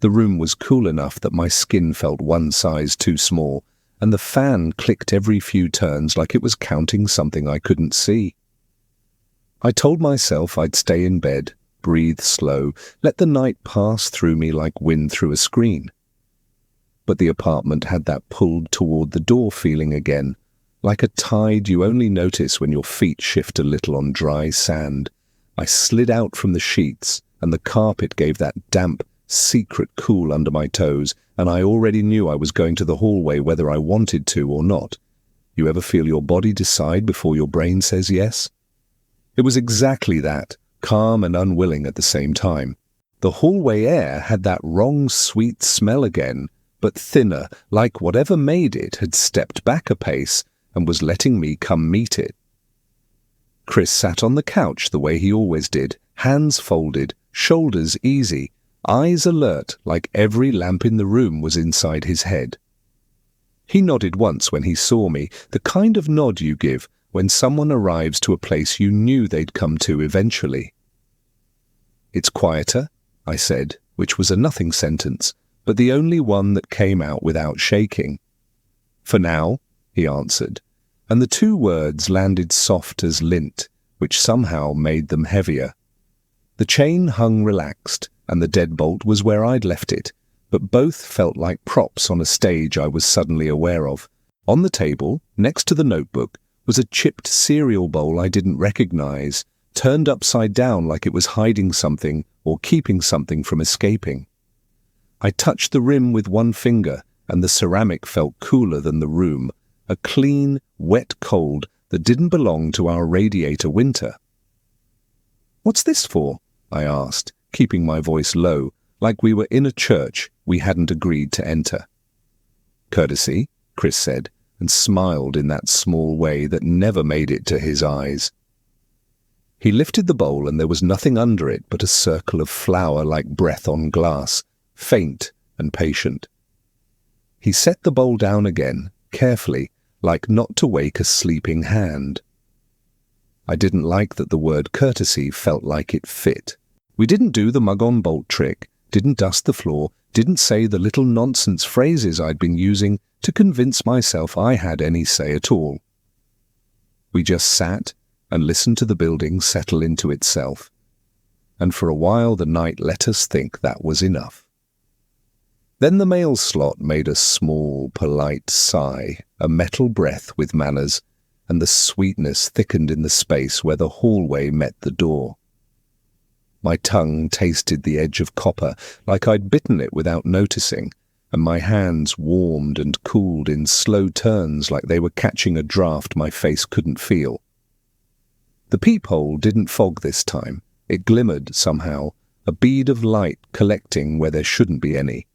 The room was cool enough that my skin felt one size too small, and the fan clicked every few turns like it was counting something I couldn't see. I told myself I'd stay in bed, breathe slow, let the night pass through me like wind through a screen. But the apartment had that pulled toward the door feeling again, like a tide you only notice when your feet shift a little on dry sand. I slid out from the sheets, and the carpet gave that damp, secret cool under my toes, and I already knew I was going to the hallway whether I wanted to or not. You ever feel your body decide before your brain says yes? It was exactly that, calm and unwilling at the same time. The hallway air had that wrong sweet smell again, but thinner, like whatever made it had stepped back a pace and was letting me come meet it. Chris sat on the couch the way he always did, hands folded, shoulders easy, eyes alert like every lamp in the room was inside his head. He nodded once when he saw me, the kind of nod you give when someone arrives to a place you knew they'd come to eventually. "It's quieter," I said, which was a nothing sentence, but the only one that came out without shaking. "For now," he answered, and the 2 words landed soft as lint, which somehow made them heavier. The chain hung relaxed, and the deadbolt was where I'd left it, but both felt like props on a stage I was suddenly aware of. On the table, next to the notebook, was a chipped cereal bowl I didn't recognize, turned upside down like it was hiding something or keeping something from escaping. I touched the rim with one finger, and the ceramic felt cooler than the room, a clean, wet cold that didn't belong to our radiator winter. "What's this for?" I asked, keeping my voice low, like we were in a church we hadn't agreed to enter. "Courtesy," Chris said, and smiled in that small way that never made it to his eyes. He lifted the bowl and there was nothing under it but a circle of flour like breath on glass, faint and patient. He set the bowl down again, carefully, like not to wake a sleeping hand. I didn't like that the word courtesy felt like it fit. We didn't do the mug-on-bolt trick, didn't dust the floor, didn't say the little nonsense phrases I'd been using to convince myself I had any say at all. We just sat and listened to the building settle into itself, and for a while the night let us think that was enough. Then the mail slot made a small, polite sigh, a metal breath with manners, and the sweetness thickened in the space where the hallway met the door. My tongue tasted the edge of copper like I'd bitten it without noticing, and my hands warmed and cooled in slow turns like they were catching a draft my face couldn't feel. The peephole didn't fog this time. It glimmered somehow, a bead of light collecting where there shouldn't be any.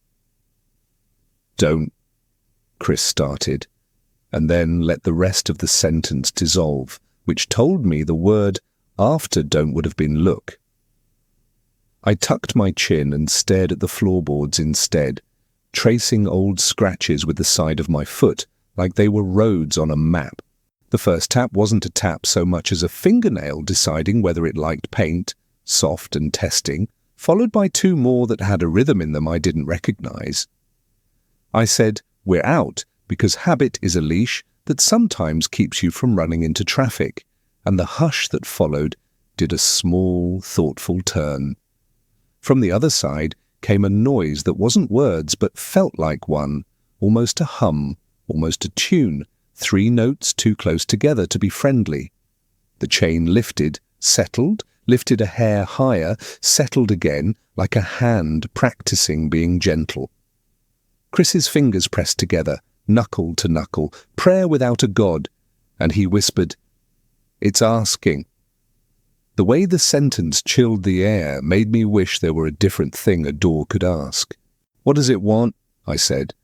"Don't," Chris started, and then let the rest of the sentence dissolve, which told me the word after don't would have been look. I tucked my chin and stared at the floorboards instead, tracing old scratches with the side of my foot like they were roads on a map. The first tap wasn't a tap so much as a fingernail deciding whether it liked paint, soft and testing, followed by two more that had a rhythm in them I didn't recognize. I said, "We're out," because habit is a leash that sometimes keeps you from running into traffic, and the hush that followed did a small, thoughtful turn. From the other side came a noise that wasn't words but felt like one, almost a hum, almost a tune, 3 notes too close together to be friendly. The chain lifted, settled, lifted a hair higher, settled again, like a hand practicing being gentle. Chris's fingers pressed together, knuckle to knuckle, prayer without a god, and he whispered, "It's asking." The way the sentence chilled the air made me wish there were a different thing a door could ask. "What does it want?" I said,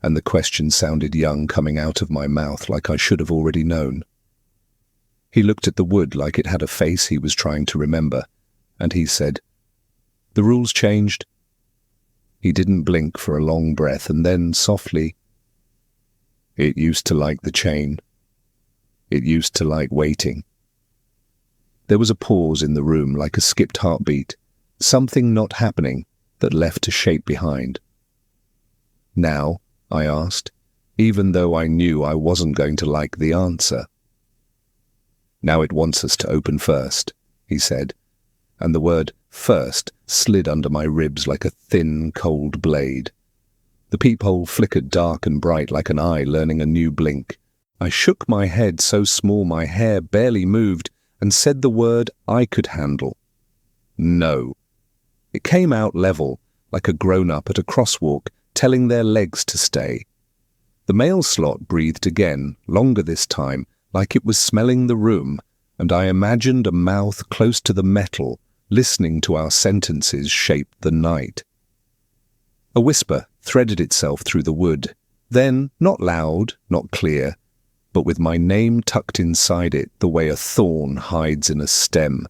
and the question sounded young coming out of my mouth like I should have already known. He looked at the wood like it had a face he was trying to remember, and he said, "The rules changed." He didn't blink for a long breath, and then, softly, "It used to like the chain. It used to like waiting." There was a pause in the room like a skipped heartbeat, something not happening that left a shape behind. "Now?" I asked, even though I knew I wasn't going to like the answer. "Now it wants us to open first," he said, and the word first slid under my ribs like a thin, cold blade. The peephole flickered dark and bright like an eye learning a new blink. I shook my head so small my hair barely moved and said the word I could handle. "No." It came out level, like a grown-up at a crosswalk telling their legs to stay. The mail slot breathed again, longer this time, like it was smelling the room, and I imagined a mouth close to the metal, listening to our sentences shape the night. A whisper threaded itself through the wood, then, not loud, not clear, but with my name tucked inside it the way a thorn hides in a stem.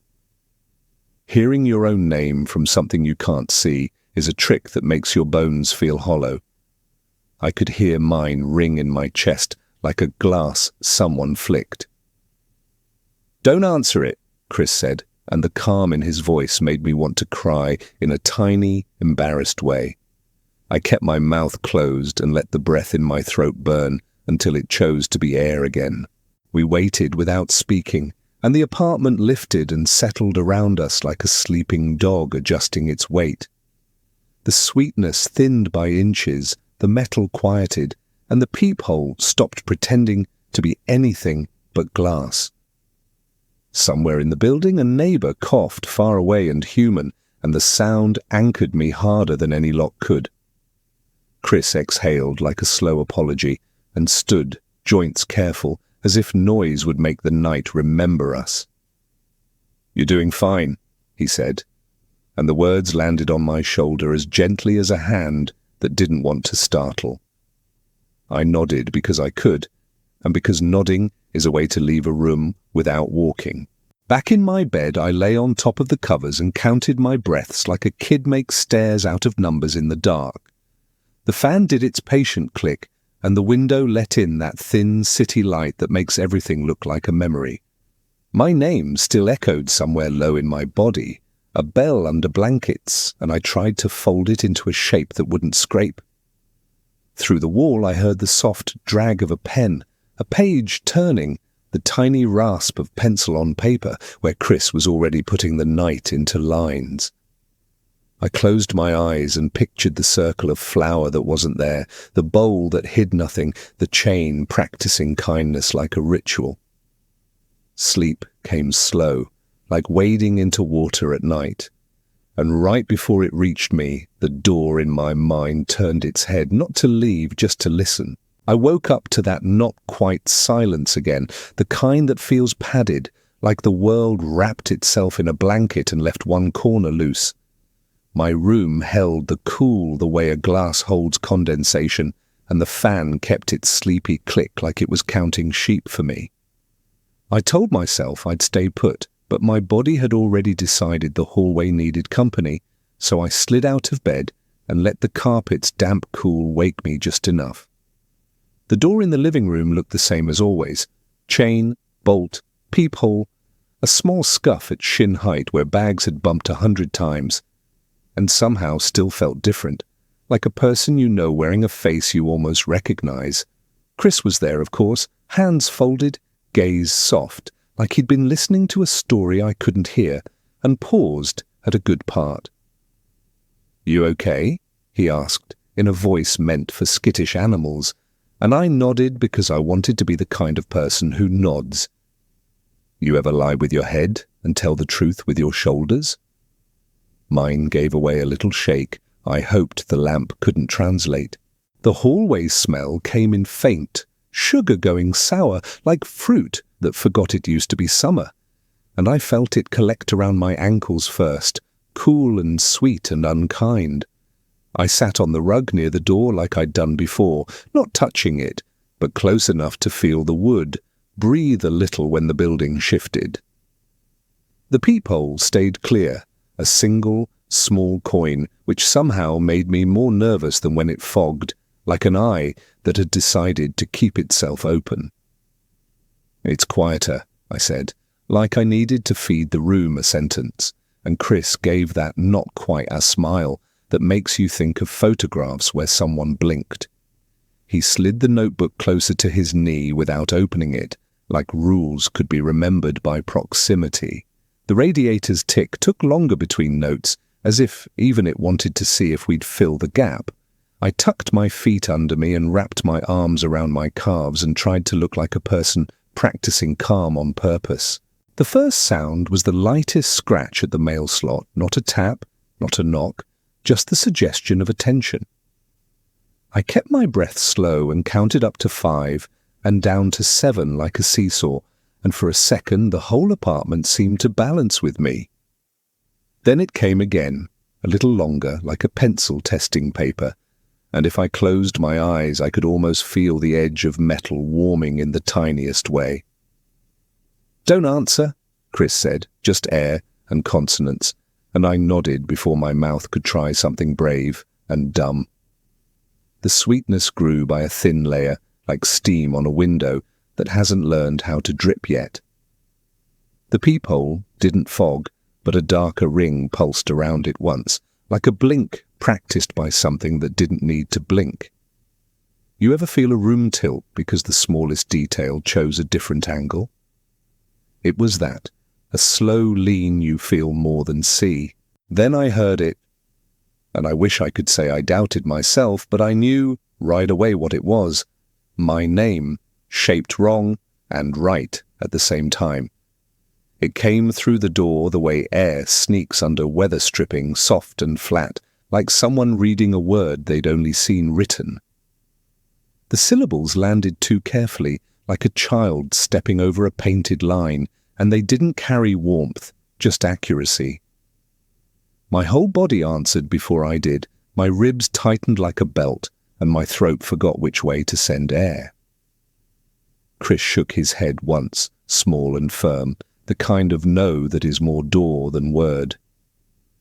Hearing your own name from something you can't see is a trick that makes your bones feel hollow. I could hear mine ring in my chest like a glass someone flicked. "Don't answer it," Chris said, and the calm in his voice made me want to cry in a tiny, embarrassed way. I kept my mouth closed and let the breath in my throat burn until it chose to be air again. We waited without speaking, and the apartment lifted and settled around us like a sleeping dog adjusting its weight. The sweetness thinned by inches, the metal quieted, and the peephole stopped pretending to be anything but glass. Somewhere in the building a neighbour coughed far away and human, and the sound anchored me harder than any lock could. Chris exhaled like a slow apology and stood, joints careful, as if noise would make the night remember us. "You're doing fine," he said, and the words landed on my shoulder as gently as a hand that didn't want to startle. I nodded because I could, and because nodding is a way to leave a room without walking. Back in my bed, I lay on top of the covers and counted my breaths like a kid makes stairs out of numbers in the dark. The fan did its patient click, and the window let in that thin city light that makes everything look like a memory. My name still echoed somewhere low in my body, a bell under blankets, and I tried to fold it into a shape that wouldn't scrape. Through the wall I heard the soft drag of a pen, a page turning, the tiny rasp of pencil on paper where Chris was already putting the night into lines. I closed my eyes and pictured the circle of flour that wasn't there, the bowl that hid nothing, the chain practicing kindness like a ritual. Sleep came slow, like wading into water at night. And right before it reached me, the door in my mind turned its head, not to leave, just to listen. I woke up to that not quite silence again, the kind that feels padded, like the world wrapped itself in a blanket and left one corner loose. My room held the cool the way a glass holds condensation, and the fan kept its sleepy click like it was counting sheep for me. I told myself I'd stay put, but my body had already decided the hallway needed company, so I slid out of bed and let the carpet's damp cool wake me just enough. The door in the living room looked the same as always. Chain, bolt, peephole, a small scuff at shin height where bags had bumped 100 times, and somehow still felt different, like a person you know wearing a face you almost recognize. Chris was there, of course, hands folded, gaze soft, like he'd been listening to a story I couldn't hear, and paused at a good part. "You okay?" he asked, in a voice meant for skittish animals, and I nodded because I wanted to be the kind of person who nods. "You ever lie with your head and tell the truth with your shoulders?" Mine gave away a little shake. I hoped the lamp couldn't translate. The hallway smell came in faint, sugar going sour, like fruit that forgot it used to be summer, and I felt it collect around my ankles first, cool and sweet and unkind. I sat on the rug near the door like I'd done before, not touching it, but close enough to feel the wood, breathe a little when the building shifted. The peephole stayed clear, a single, small coin, which somehow made me more nervous than when it fogged, like an eye that had decided to keep itself open. "It's quieter," I said, like I needed to feed the room a sentence, and Chris gave that not quite a smile that makes you think of photographs where someone blinked. He slid the notebook closer to his knee without opening it, like rules could be remembered by proximity. The radiator's tick took longer between notes, as if even it wanted to see if we'd fill the gap. I tucked my feet under me and wrapped my arms around my calves and tried to look like a person practicing calm on purpose. The first sound was the lightest scratch at the mail slot, not a tap, not a knock, just the suggestion of attention. I kept my breath slow and counted up to 5 and down to 7 like a seesaw, and for a second the whole apartment seemed to balance with me. Then it came again, a little longer, like a pencil testing paper, and if I closed my eyes I could almost feel the edge of metal warming in the tiniest way. "Don't answer," Chris said, just air and consonants, and I nodded before my mouth could try something brave and dumb. The sweetness grew by a thin layer, like steam on a window that hasn't learned how to drip yet. The peephole didn't fog, but a darker ring pulsed around it once, like a blink practiced by something that didn't need to blink. You ever feel a room tilt because the smallest detail chose a different angle? It was that, a slow lean you feel more than see. Then I heard it, and I wish I could say I doubted myself, but I knew right away what it was. My name, shaped wrong and right at the same time. It came through the door the way air sneaks under weather stripping, soft and flat, like someone reading a word they'd only seen written. The syllables landed too carefully, like a child stepping over a painted line, and they didn't carry warmth, just accuracy. My whole body answered before I did. My ribs tightened like a belt, and my throat forgot which way to send air. Chris shook his head once, small and firm, the kind of no that is more door than word.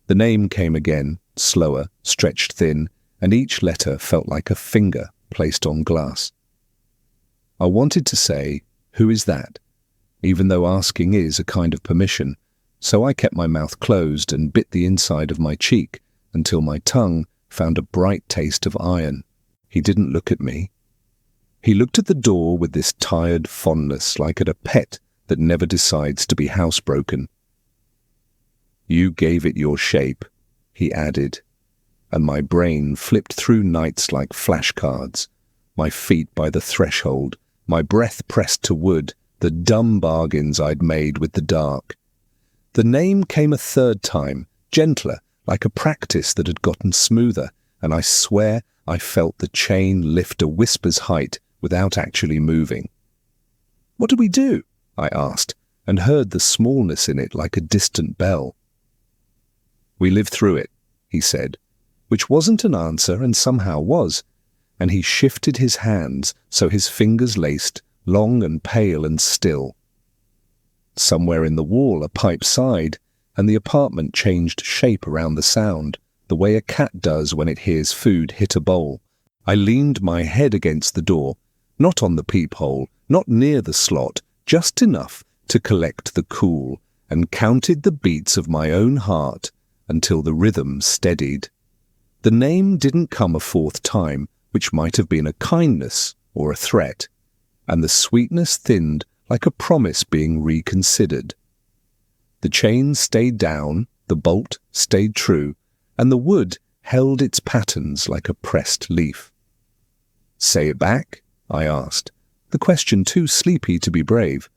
The name came again, slower, stretched thin, and each letter felt like a finger placed on glass. I wanted to say, "Who is that?" even though asking is a kind of permission, so I kept my mouth closed and bit the inside of my cheek until my tongue found a bright taste of iron. He didn't look at me. He looked at the door with this tired fondness, like at a pet that never decides to be housebroken. "You gave it your shape," he added, and my brain flipped through nights like flashcards, my feet by the threshold, my breath pressed to wood, the dumb bargains I'd made with the dark. The name came a third time, gentler, like a practice that had gotten smoother, and I swear I felt the chain lift a whisper's height without actually moving. "What do we do?" I asked, and heard the smallness in it like a distant bell. "We live through it," he said, which wasn't an answer and somehow was, and he shifted his hands so his fingers laced, long and pale and still. Somewhere in the wall a pipe sighed, and the apartment changed shape around the sound, the way a cat does when it hears food hit a bowl. I leaned my head against the door, not on the peephole, not near the slot, just enough to collect the cool, and counted the beats of my own heart until the rhythm steadied. The name didn't come a fourth time, which might have been a kindness or a threat, and the sweetness thinned like a promise being reconsidered. The chain stayed down, the bolt stayed true, and the wood held its patterns like a pressed leaf. "Say it back?" I asked, the question too sleepy to be brave,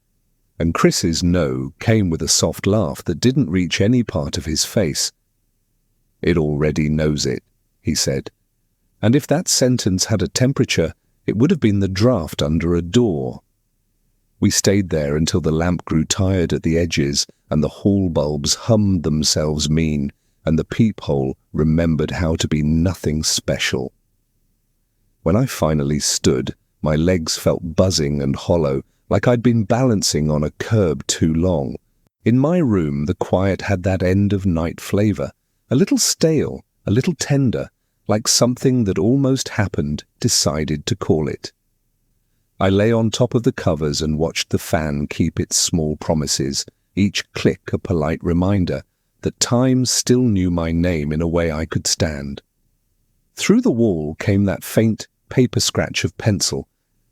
and Chris's no came with a soft laugh that didn't reach any part of his face. "It already knows it," he said, and if that sentence had a temperature, it would have been the draft under a door. We stayed there until the lamp grew tired at the edges and the hall bulbs hummed themselves mean, and the peephole remembered how to be nothing special. When I finally stood, my legs felt buzzing and hollow, like I'd been balancing on a curb too long. In my room, the quiet had that end-of-night flavour, a little stale, a little tender, like something that almost happened decided to call it. I lay on top of the covers and watched the fan keep its small promises, each click a polite reminder that time still knew my name in a way I could stand. Through the wall came that faint paper scratch of pencil,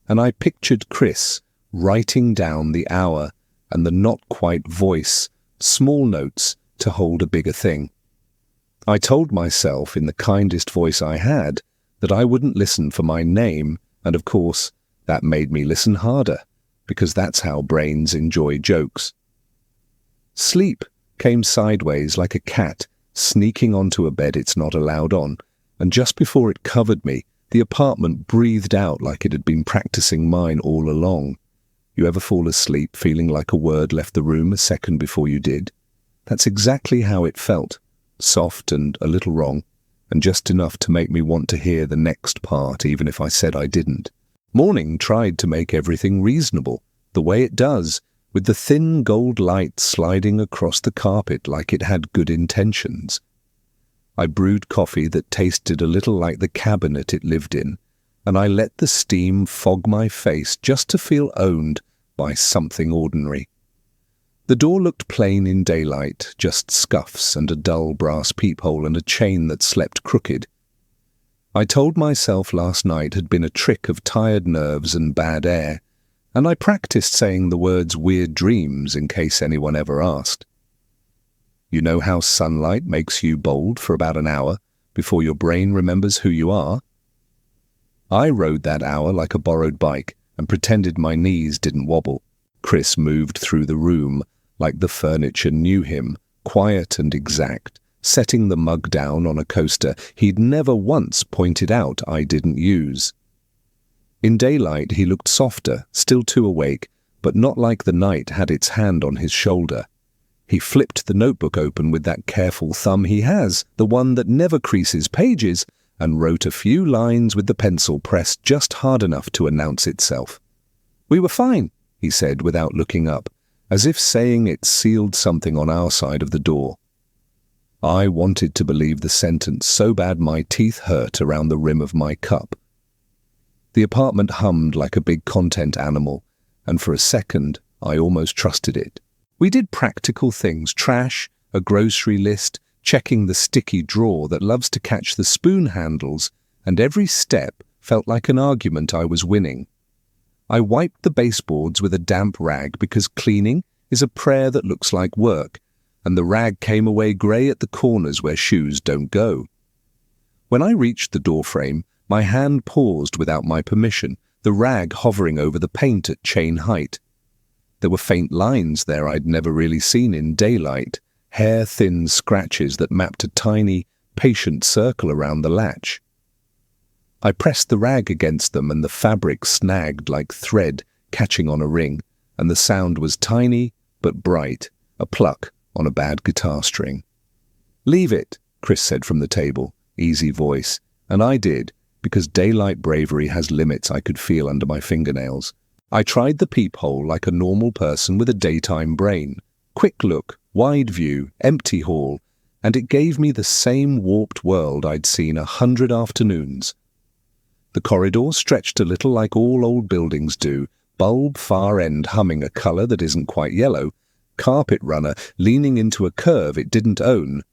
and I pictured Chris writing down the hour and the not-quite voice, small notes to hold a bigger thing. I told myself in the kindest voice I had that I wouldn't listen for my name, and of course, that made me listen harder, because that's how brains enjoy jokes. Sleep came sideways like a cat sneaking onto a bed it's not allowed on, and just before it covered me, the apartment breathed out like it had been practicing mine all along. You ever fall asleep feeling like a word left the room a second before you did? That's exactly how it felt, soft and a little wrong, and just enough to make me want to hear the next part even if I said I didn't. Morning tried to make everything reasonable, the way it does, with the thin gold light sliding across the carpet like it had good intentions. I brewed coffee that tasted a little like the cabinet it lived in, and I let the steam fog my face just to feel owned by something ordinary. The door looked plain in daylight, just scuffs and a dull brass peephole and a chain that slept crooked. I told myself last night had been a trick of tired nerves and bad air, and I practiced saying the words weird dreams in case anyone ever asked. You know how sunlight makes you bold for about an hour before your brain remembers who you are? I rode that hour like a borrowed bike and pretended my knees didn't wobble. Chris moved through the room like the furniture knew him, quiet and exact, setting the mug down on a coaster he'd never once pointed out I didn't use. In daylight he looked softer, still too awake, but not like the night had its hand on his shoulder. He flipped the notebook open with that careful thumb he has, the one that never creases pages, and wrote a few lines with the pencil pressed just hard enough to announce itself. "We were fine," he said without looking up, as if saying it sealed something on our side of the door. I wanted to believe the sentence so bad my teeth hurt around the rim of my cup. The apartment hummed like a big content animal, and for a second I almost trusted it. We did practical things: trash, a grocery list, checking the sticky drawer that loves to catch the spoon handles, and every step felt like an argument I was winning. I wiped the baseboards with a damp rag because cleaning is a prayer that looks like work, and the rag came away grey at the corners where shoes don't go. When I reached the doorframe, my hand paused without my permission, the rag hovering over the paint at chain height. There were faint lines there I'd never really seen in daylight, hair-thin scratches that mapped a tiny, patient circle around the latch. I pressed the rag against them and the fabric snagged like thread catching on a ring, and the sound was tiny but bright, a pluck on a bad guitar string. "Leave it," Chris said from the table, easy voice, and I did, because daylight bravery has limits I could feel under my fingernails. I tried the peephole like a normal person with a daytime brain. Quick look, wide view, empty hall, and it gave me the same warped world I'd seen 100 afternoons. The corridor stretched a little like all old buildings do, bulb far end humming a colour that isn't quite yellow, carpet runner leaning into a curve it didn't own.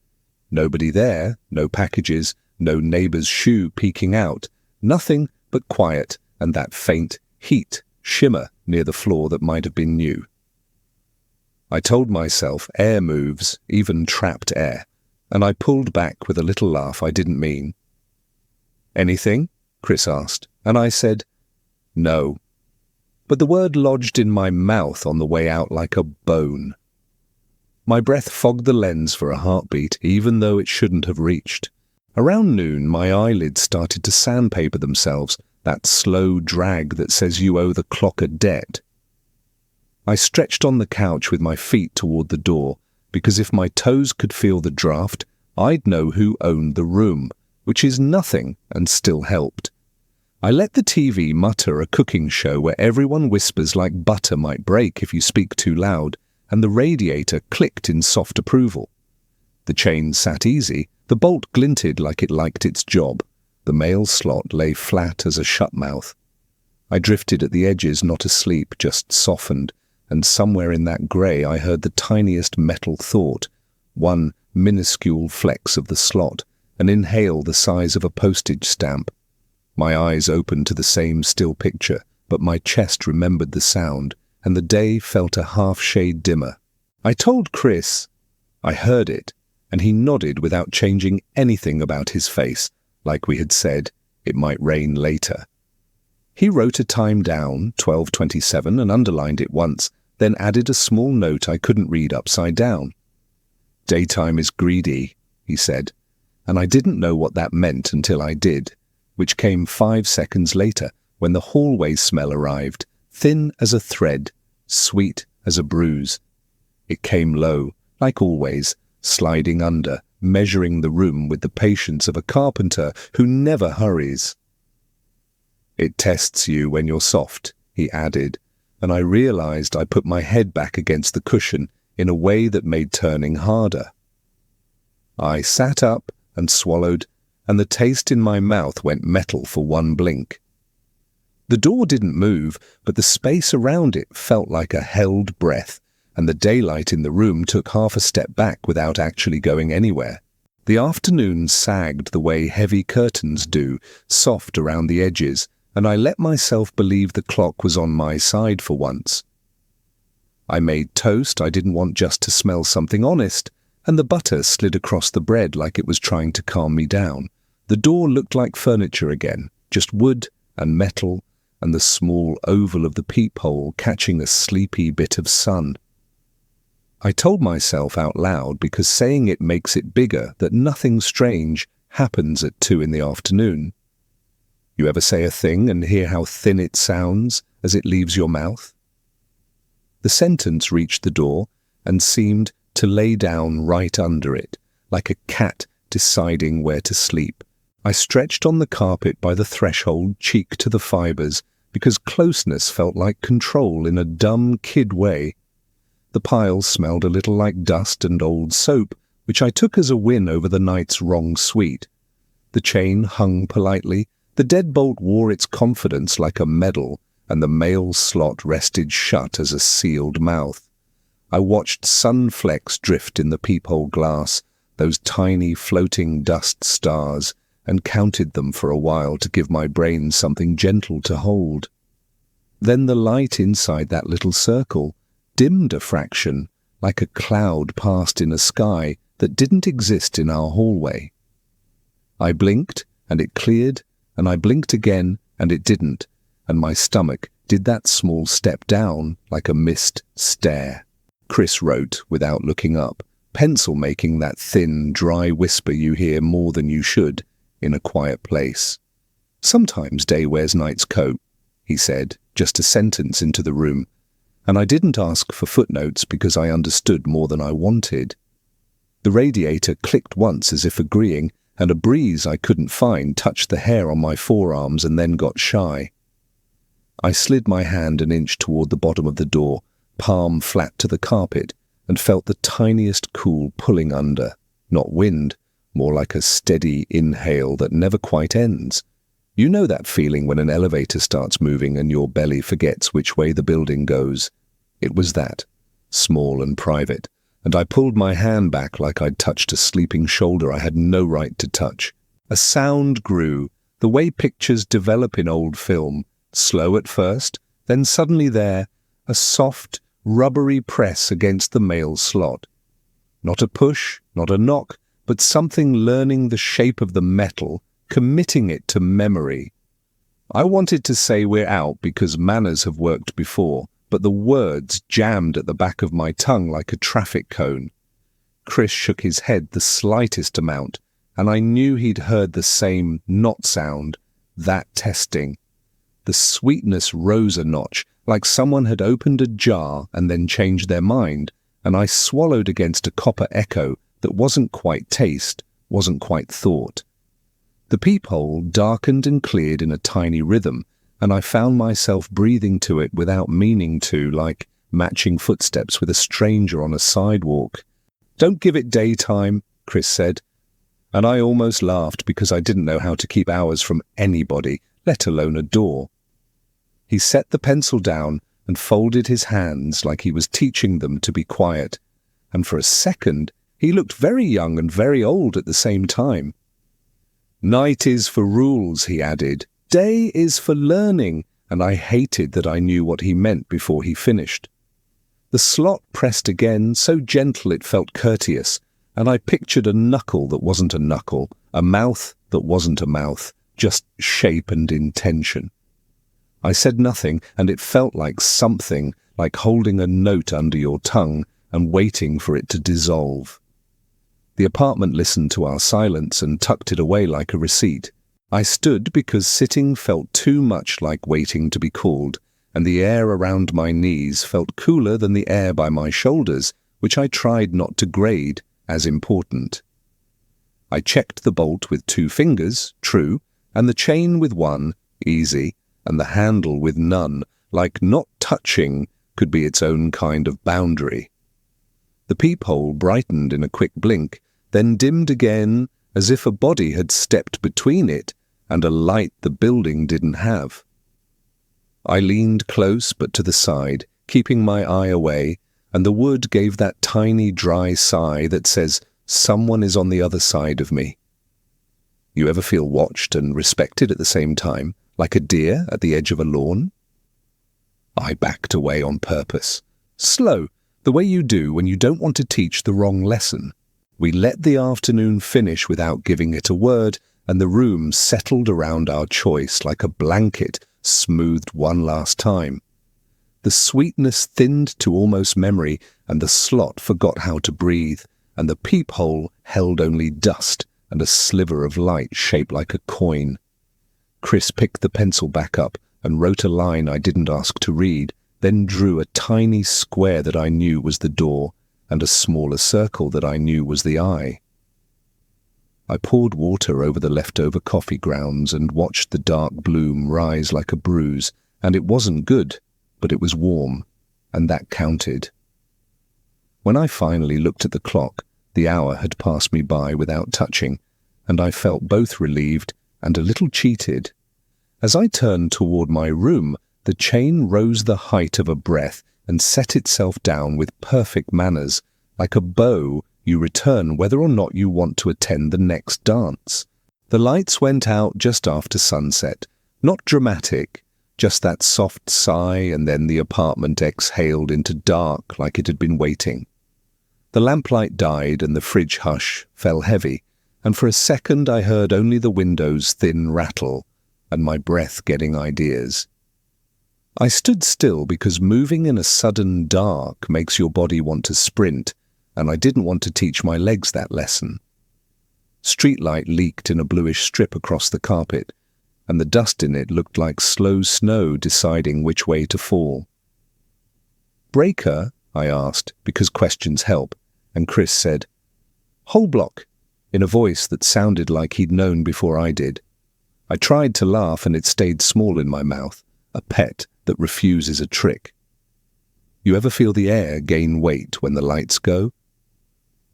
Nobody there, no packages, no neighbour's shoe peeking out, nothing but quiet and that faint heat shimmer near the floor that might have been new. I told myself air moves, even trapped air, and I pulled back with a little laugh I didn't mean. "Anything?" Chris asked, and I said, "No." But the word lodged in my mouth on the way out like a bone. My breath fogged the lens for a heartbeat, even though it shouldn't have reached. Around noon, my eyelids started to sandpaper themselves, that slow drag that says you owe the clock a debt. I stretched on the couch with my feet toward the door, because if my toes could feel the draft, I'd know who owned the room, which is nothing and still helped. I let the TV mutter a cooking show where everyone whispers like butter might break if you speak too loud, and the radiator clicked in soft approval. The chain sat easy, the bolt glinted like it liked its job, the mail slot lay flat as a shut mouth. I drifted at the edges, not asleep, just softened, and somewhere in that grey I heard the tiniest metal thought, one minuscule flex of the slot, an inhale the size of a postage stamp. My eyes opened to the same still picture, but my chest remembered the sound, and the day felt a half-shade dimmer. I told Chris. I heard it, and he nodded without changing anything about his face, like we had said, it might rain later. He wrote a time down, 12:27, and underlined it once, then added a small note I couldn't read upside down. "Daytime is greedy," he said, and I didn't know what that meant until I did, which came 5 seconds later when the hallway smell arrived, thin as a thread, sweet as a bruise. It came low, like always, sliding under, measuring the room with the patience of a carpenter who never hurries. "It tests you when you're soft," he added, and I realized I put my head back against the cushion in a way that made turning harder. I sat up and swallowed, and the taste in my mouth went metal for one blink. The door didn't move, but the space around it felt like a held breath, and the daylight in the room took half a step back without actually going anywhere. The afternoon sagged the way heavy curtains do, soft around the edges, and I let myself believe the clock was on my side for once. I made toast I didn't want just to smell something honest, and the butter slid across the bread like it was trying to calm me down. The door looked like furniture again, just wood and metal, and the small oval of the peephole catching a sleepy bit of sun. I told myself out loud, because saying it makes it bigger, that nothing strange happens at 2 in the afternoon. You ever say a thing and hear how thin it sounds as it leaves your mouth? The sentence reached the door and seemed to lay down right under it, like a cat deciding where to sleep. I stretched on the carpet by the threshold, cheek to the fibres, because closeness felt like control in a dumb kid way. The The pile smelled a little like dust and old soap, which I took as a win over the night's wrong suite. The chain hung politely, the deadbolt wore its confidence like a medal, and the mail slot rested shut as a sealed mouth. I watched sunflecks drift in the peephole glass, those tiny floating dust stars, and counted them for a while to give my brain something gentle to hold. Then the light inside that little circle dimmed a fraction, like a cloud passed in a sky that didn't exist in our hallway. I blinked, and it cleared, and I blinked again, and it didn't, and my stomach did that small step down like a missed stare. Chris wrote without looking up, pencil making that thin, dry whisper you hear more than you should in a quiet place. "Sometimes day wears night's coat," he said, just a sentence into the room, and I didn't ask for footnotes because I understood more than I wanted. The radiator clicked once as if agreeing, and a breeze I couldn't find touched the hair on my forearms and then got shy. I slid my hand an inch toward the bottom of the door, palm flat to the carpet, and felt the tiniest cool pulling under. Not wind, more like a steady inhale that never quite ends. You know that feeling when an elevator starts moving and your belly forgets which way the building goes. It was that, small and private, and I pulled my hand back like I'd touched a sleeping shoulder I had no right to touch. A sound grew, the way pictures develop in old film, slow at first, then suddenly there, a soft, rubbery press against the mail slot. Not a push, not a knock, but something learning the shape of the metal, committing it to memory. I wanted to say we're out because manners have worked before, but the words jammed at the back of my tongue like a traffic cone. Chris shook his head the slightest amount, and I knew he'd heard the same not sound, that testing. The sweetness rose a notch, like someone had opened a jar and then changed their mind, and I swallowed against a copper echo that wasn't quite taste, wasn't quite thought. The peephole darkened and cleared in a tiny rhythm, and I found myself breathing to it without meaning to, like matching footsteps with a stranger on a sidewalk. "Don't give it daytime," Chris said, and I almost laughed because I didn't know how to keep hours from anybody, let alone a door. He set the pencil down and folded his hands like he was teaching them to be quiet, and for a second he looked very young and very old at the same time. "Night is for rules," he added. "Day is for learning," and I hated that I knew what he meant before he finished. The slot pressed again, so gentle it felt courteous, and I pictured a knuckle that wasn't a knuckle, a mouth that wasn't a mouth, just shape and intention. I said nothing, and it felt like something, like holding a note under your tongue and waiting for it to dissolve. The apartment listened to our silence and tucked it away like a receipt. I stood because sitting felt too much like waiting to be called, and the air around my knees felt cooler than the air by my shoulders, which I tried not to grade as important. I checked the bolt with 2 fingers, true, and the chain with 1, easy, and the handle with none, like not touching could be its own kind of boundary. The peephole brightened in a quick blink, then dimmed again as if a body had stepped between it and a light the building didn't have. I leaned close but to the side, keeping my eye away, and the wood gave that tiny dry sigh that says, "Someone is on the other side of me." You ever feel watched and respected at the same time, like a deer at the edge of a lawn? I backed away on purpose. Slow, the way you do when you don't want to teach the wrong lesson. We let the afternoon finish without giving it a word, and the room settled around our choice like a blanket smoothed one last time. The sweetness thinned to almost memory, and the slot forgot how to breathe, and the peephole held only dust and a sliver of light shaped like a coin. Chris picked the pencil back up and wrote a line I didn't ask to read, then drew a tiny square that I knew was the door, and a smaller circle that I knew was the eye. I poured water over the leftover coffee grounds and watched the dark bloom rise like a bruise, and it wasn't good, but it was warm, and that counted. When I finally looked at the clock, the hour had passed me by without touching, and I felt both relieved and a little cheated. As I turned toward my room, the chain rose the height of a breath and set itself down with perfect manners, like a bow you return whether or not you want to attend the next dance. The lights went out just after sunset, not dramatic, just that soft sigh, and then the apartment exhaled into dark like it had been waiting. The lamplight died and the fridge hush fell heavy, and for a second I heard only the window's thin rattle and my breath getting ideas. I stood still because moving in a sudden dark makes your body want to sprint, and I didn't want to teach my legs that lesson. Streetlight leaked in a bluish strip across the carpet, and the dust in it looked like slow snow deciding which way to fall. "Breaker?" I asked, because questions help, and Chris said, "Whole block," in a voice that sounded like he'd known before I did. I tried to laugh and it stayed small in my mouth, a pet that refuses a trick. You ever feel the air gain weight when the lights go?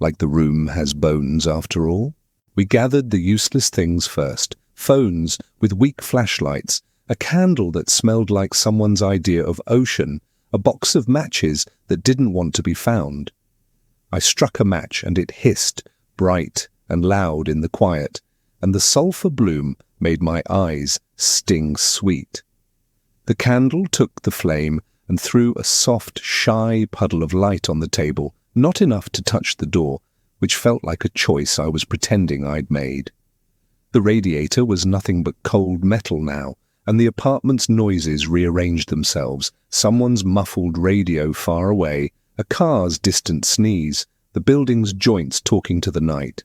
Like the room has bones after all? We gathered the useless things first, phones with weak flashlights, a candle that smelled like someone's idea of ocean, a box of matches that didn't want to be found. I struck a match and it hissed, bright and loud in the quiet, and the sulphur bloom made my eyes sting sweet. The candle took the flame and threw a soft, shy puddle of light on the table, not enough to touch the door, which felt like a choice I was pretending I'd made. The radiator was nothing but cold metal now, and the apartment's noises rearranged themselves, someone's muffled radio far away, a car's distant sneeze, the building's joints talking to the night.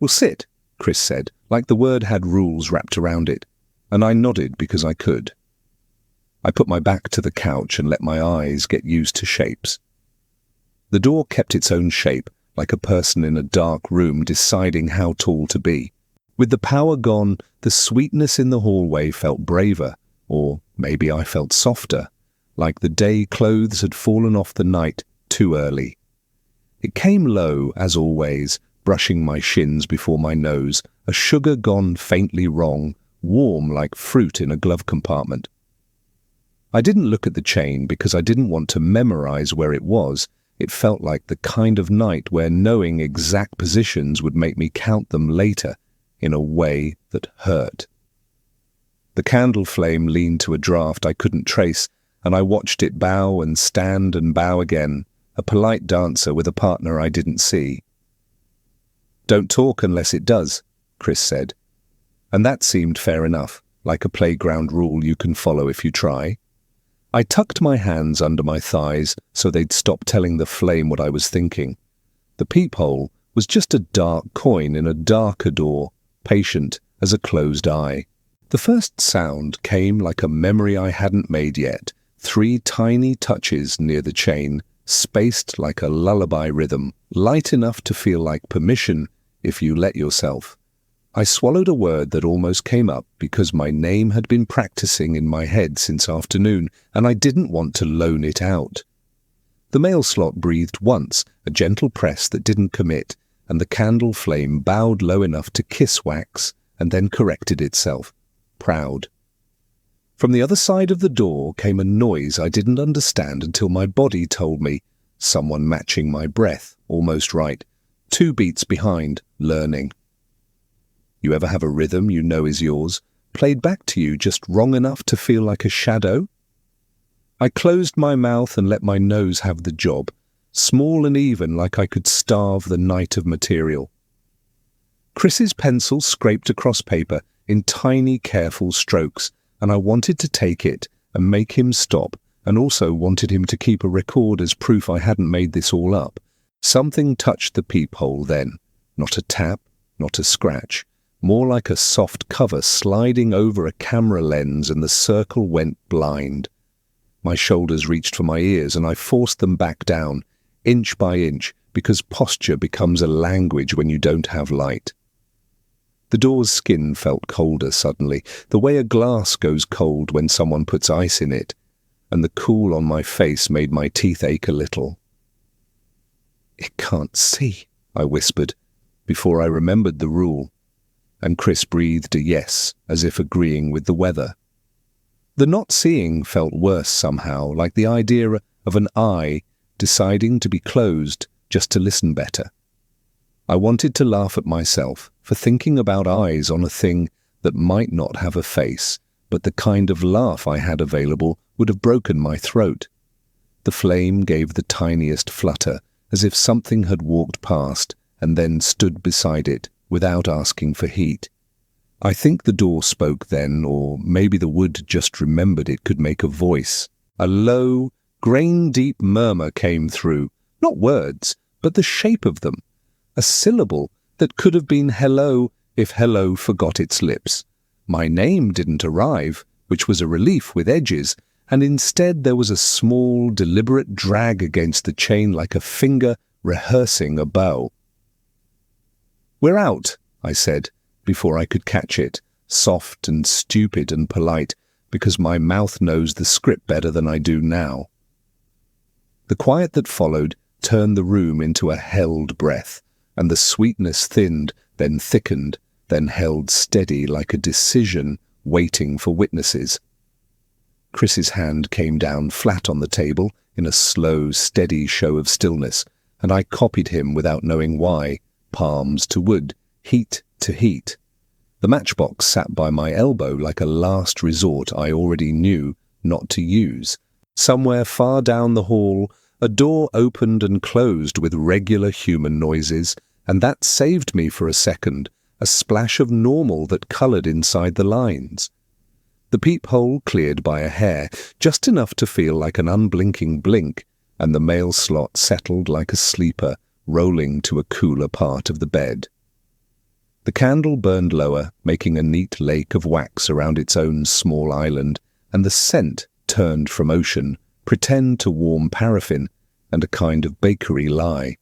"We'll sit," Chris said, like the word had rules wrapped around it, and I nodded because I could. I put my back to the couch and let my eyes get used to shapes. The door kept its own shape, like a person in a dark room deciding how tall to be. With the power gone, the sweetness in the hallway felt braver, or maybe I felt softer, like the day clothes had fallen off the night too early. It came low, as always, brushing my shins before my nose, a sugar gone faintly wrong, warm like fruit in a glove compartment. I didn't look at the chain because I didn't want to memorize where it was. It felt like the kind of night where knowing exact positions would make me count them later, in a way that hurt. The candle flame leaned to a draft I couldn't trace, and I watched it bow and stand and bow again, a polite dancer with a partner I didn't see. "Don't talk unless it does," Chris said. And that seemed fair enough, like a playground rule you can follow if you try. I tucked my hands under my thighs so they'd stop telling the flame what I was thinking. The peephole was just a dark coin in a darker door, patient as a closed eye. The first sound came like a memory I hadn't made yet, 3 tiny touches near the chain, spaced like a lullaby rhythm, light enough to feel like permission if you let yourself. I swallowed a word that almost came up because my name had been practicing in my head since afternoon, and I didn't want to loan it out. The mail slot breathed once, a gentle press that didn't commit, and the candle flame bowed low enough to kiss wax, and then corrected itself, proud. From the other side of the door came a noise I didn't understand until my body told me, someone matching my breath, almost right, 2 beats behind, learning. You ever have a rhythm you know is yours, played back to you just wrong enough to feel like a shadow? I closed my mouth and let my nose have the job, small and even like I could starve the night of material. Chris's pencil scraped across paper in tiny, careful strokes, and I wanted to take it and make him stop, and also wanted him to keep a record as proof I hadn't made this all up. Something touched the peephole then, not a tap, not a scratch, more like a soft cover sliding over a camera lens, and the circle went blind. My shoulders reached for my ears and I forced them back down, inch by inch, because posture becomes a language when you don't have light. The door's skin felt colder suddenly, the way a glass goes cold when someone puts ice in it, and the cool on my face made my teeth ache a little. "It can't see," I whispered, before I remembered the rule, and Chris breathed a yes, as if agreeing with the weather. The not seeing felt worse somehow, like the idea of an eye deciding to be closed just to listen better. I wanted to laugh at myself for thinking about eyes on a thing that might not have a face, but the kind of laugh I had available would have broken my throat. The flame gave the tiniest flutter, as if something had walked past and then stood beside it without asking for heat. I think the door spoke then, or maybe the wood just remembered it could make a voice. A low, grain-deep murmur came through, not words, but the shape of them. A syllable that could have been hello if hello forgot its lips. My name didn't arrive, which was a relief with edges, and instead there was a small, deliberate drag against the chain like a finger rehearsing a bow. "We're out," I said, before I could catch it, soft and stupid and polite, because my mouth knows the script better than I do now. The quiet that followed turned the room into a held breath, and the sweetness thinned, then thickened, then held steady like a decision waiting for witnesses. Chris's hand came down flat on the table in a slow, steady show of stillness, and I copied him without knowing why, palms to wood, heat to heat. The matchbox sat by my elbow like a last resort I already knew not to use. Somewhere far down the hall, a door opened and closed with regular human noises, and that saved me for a second, a splash of normal that coloured inside the lines. The peephole cleared by a hair, just enough to feel like an unblinking blink, and the mail slot settled like a sleeper, rolling to a cooler part of the bed. The candle burned lower, making a neat lake of wax around its own small island, and the scent turned from ocean, pretend to warm paraffin, and a kind of bakery lie.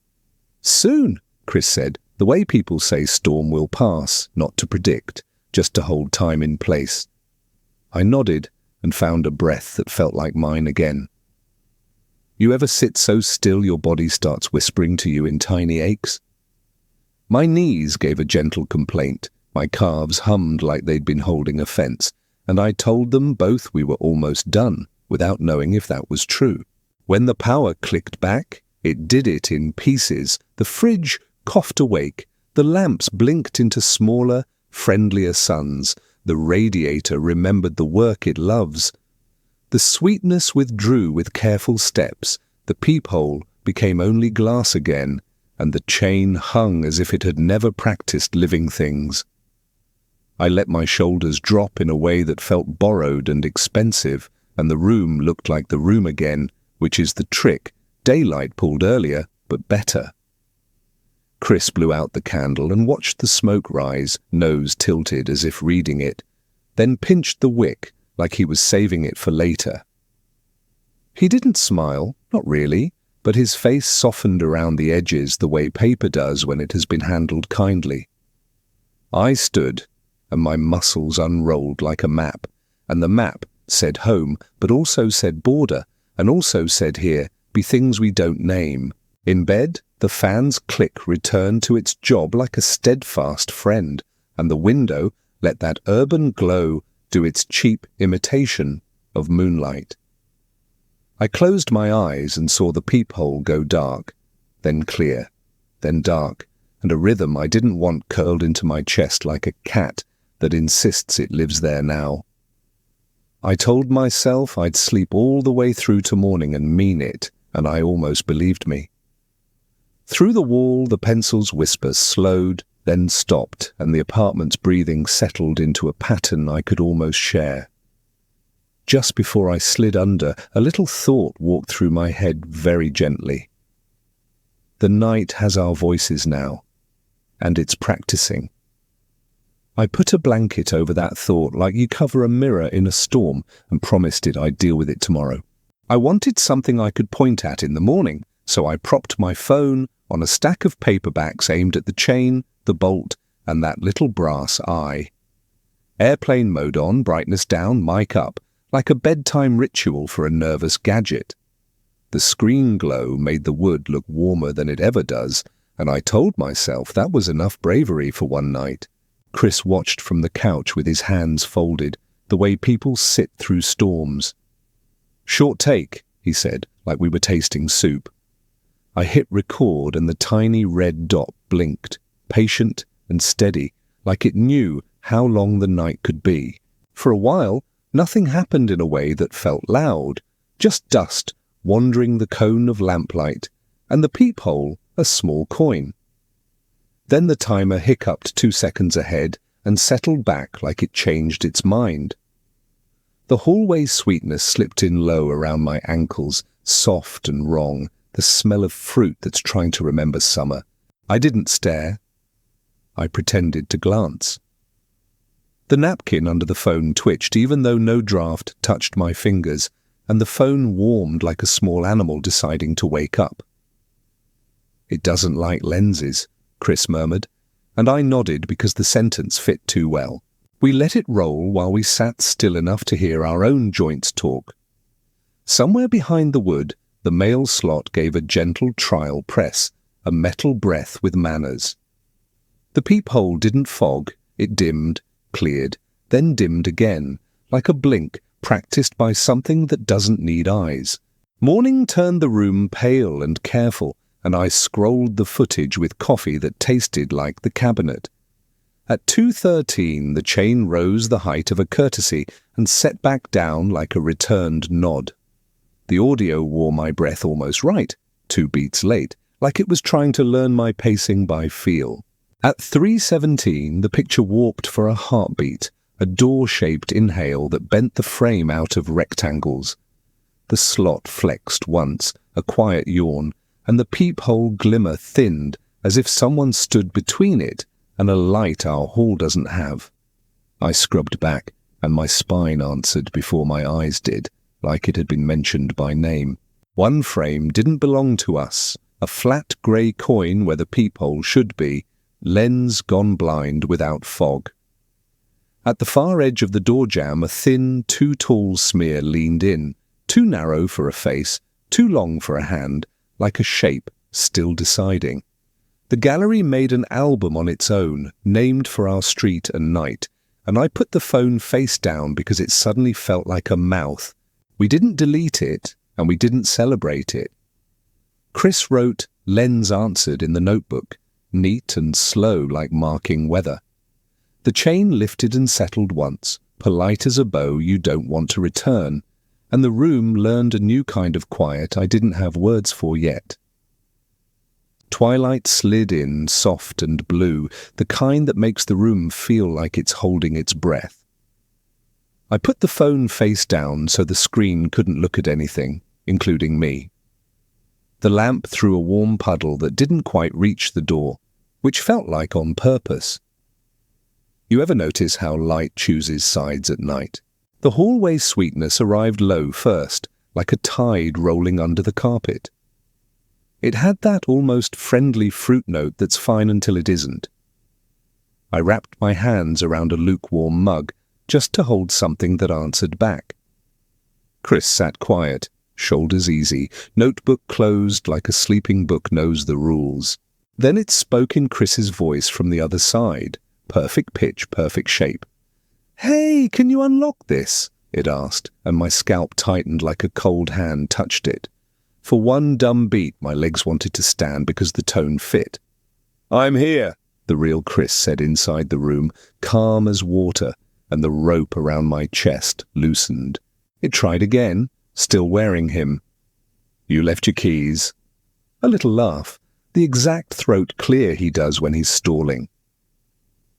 "Soon," Chris said, the way people say storm will pass, not to predict, just to hold time in place. I nodded and found a breath that felt like mine again. You ever sit so still your body starts whispering to you in tiny aches? My knees gave a gentle complaint, my calves hummed like they'd been holding a fence, and I told them both we were almost done, without knowing if that was true. When the power clicked back, it did it in pieces. The fridge coughed awake, the lamps blinked into smaller, friendlier suns, the radiator remembered the work it loves. The sweetness withdrew with careful steps, the peephole became only glass again, and the chain hung as if it had never practiced living things. I let my shoulders drop in a way that felt borrowed and expensive, and the room looked like the room again, which is the trick. Daylight pulled earlier, but better. Chris blew out the candle and watched the smoke rise, nose tilted as if reading it, then pinched the wick like he was saving it for later. He didn't smile, not really, but his face softened around the edges the way paper does when it has been handled kindly. I stood, and my muscles unrolled like a map, and the map said home, but also said border, and also said here, be things we don't name. In bed, the fan's click returned to its job like a steadfast friend, and the window let that urban glow do its cheap imitation of moonlight. I closed my eyes and saw the peephole go dark, then clear, then dark, and a rhythm I didn't want curled into my chest like a cat that insists it lives there now. I told myself I'd sleep all the way through to morning and mean it, and I almost believed me. Through the wall the pencil's whisper slowed, then stopped, and the apartment's breathing settled into a pattern I could almost share. Just before I slid under, a little thought walked through my head very gently. The night has our voices now, and it's practicing. I put a blanket over that thought like you cover a mirror in a storm and promised it I'd deal with it tomorrow. I wanted something I could point at in the morning, so I propped my phone on a stack of paperbacks aimed at the chain, the bolt, and that little brass eye. Airplane mode on, brightness down, mic up, like a bedtime ritual for a nervous gadget. The screen glow made the wood look warmer than it ever does, and I told myself that was enough bravery for one night. Chris watched from the couch with his hands folded, the way people sit through storms. "Short take," he said, like we were tasting soup. I hit record and the tiny red dot blinked, patient and steady, like it knew how long the night could be. For a while, nothing happened in a way that felt loud, just dust wandering the cone of lamplight, and the peephole a small coin. Then the timer hiccuped 2 seconds ahead and settled back like it changed its mind. The hallway sweetness slipped in low around my ankles, soft and wrong, the smell of fruit that's trying to remember summer. I didn't stare. I pretended to glance. The napkin under the phone twitched even though no draft touched my fingers, and the phone warmed like a small animal deciding to wake up. "It doesn't like lenses," Chris murmured, and I nodded because the sentence fit too well. We let it roll while we sat still enough to hear our own joints talk. Somewhere behind the wood, the male slot gave a gentle trial press, a metal breath with manners. The peephole didn't fog, it dimmed, cleared, then dimmed again, like a blink practiced by something that doesn't need eyes. Morning turned the room pale and careful, and I scrolled the footage with coffee that tasted like the cabinet. At 2:13, the chain rose the height of a courtesy and set back down like a returned nod. The audio wore my breath almost right, 2 beats late, like it was trying to learn my pacing by feel. At 3:17, the picture warped for a heartbeat, a door-shaped inhale that bent the frame out of rectangles. The slot flexed once, a quiet yawn, and the peephole glimmer thinned as if someone stood between it and a light our hall doesn't have. I scrubbed back, and my spine answered before my eyes did, like it had been mentioned by name. One frame didn't belong to us, a flat grey coin where the peephole should be, lens gone blind without fog. At the far edge of the door jamb, a thin, too tall smear leaned in, too narrow for a face, too long for a hand, like a shape still deciding. The gallery made an album on its own, named for our street and night, and I put the phone face down because it suddenly felt like a mouth. We didn't delete it, and we didn't celebrate it. Chris wrote, "Lens answered" in the notebook, neat and slow like marking weather. The chain lifted and settled once, polite as a bow you don't want to return, and the room learned a new kind of quiet I didn't have words for yet. Twilight slid in, soft and blue, the kind that makes the room feel like it's holding its breath. I put the phone face down so the screen couldn't look at anything, including me. The lamp threw a warm puddle that didn't quite reach the door, which felt like on purpose. You ever notice how light chooses sides at night? The hallway sweetness arrived low first, like a tide rolling under the carpet. It had that almost friendly fruit note that's fine until it isn't. I wrapped my hands around a lukewarm mug, just to hold something that answered back. Chris sat quiet, shoulders easy, notebook closed like a sleeping book knows the rules. Then it spoke in Chris's voice from the other side, perfect pitch, perfect shape. "Hey, can you unlock this?" it asked, and my scalp tightened like a cold hand touched it. For one dumb beat, my legs wanted to stand because the tone fit. "I'm here," the real Chris said inside the room, calm as water, and the rope around my chest loosened. It tried again, still wearing him. "You left your keys." A little laugh, the exact throat clear he does when he's stalling.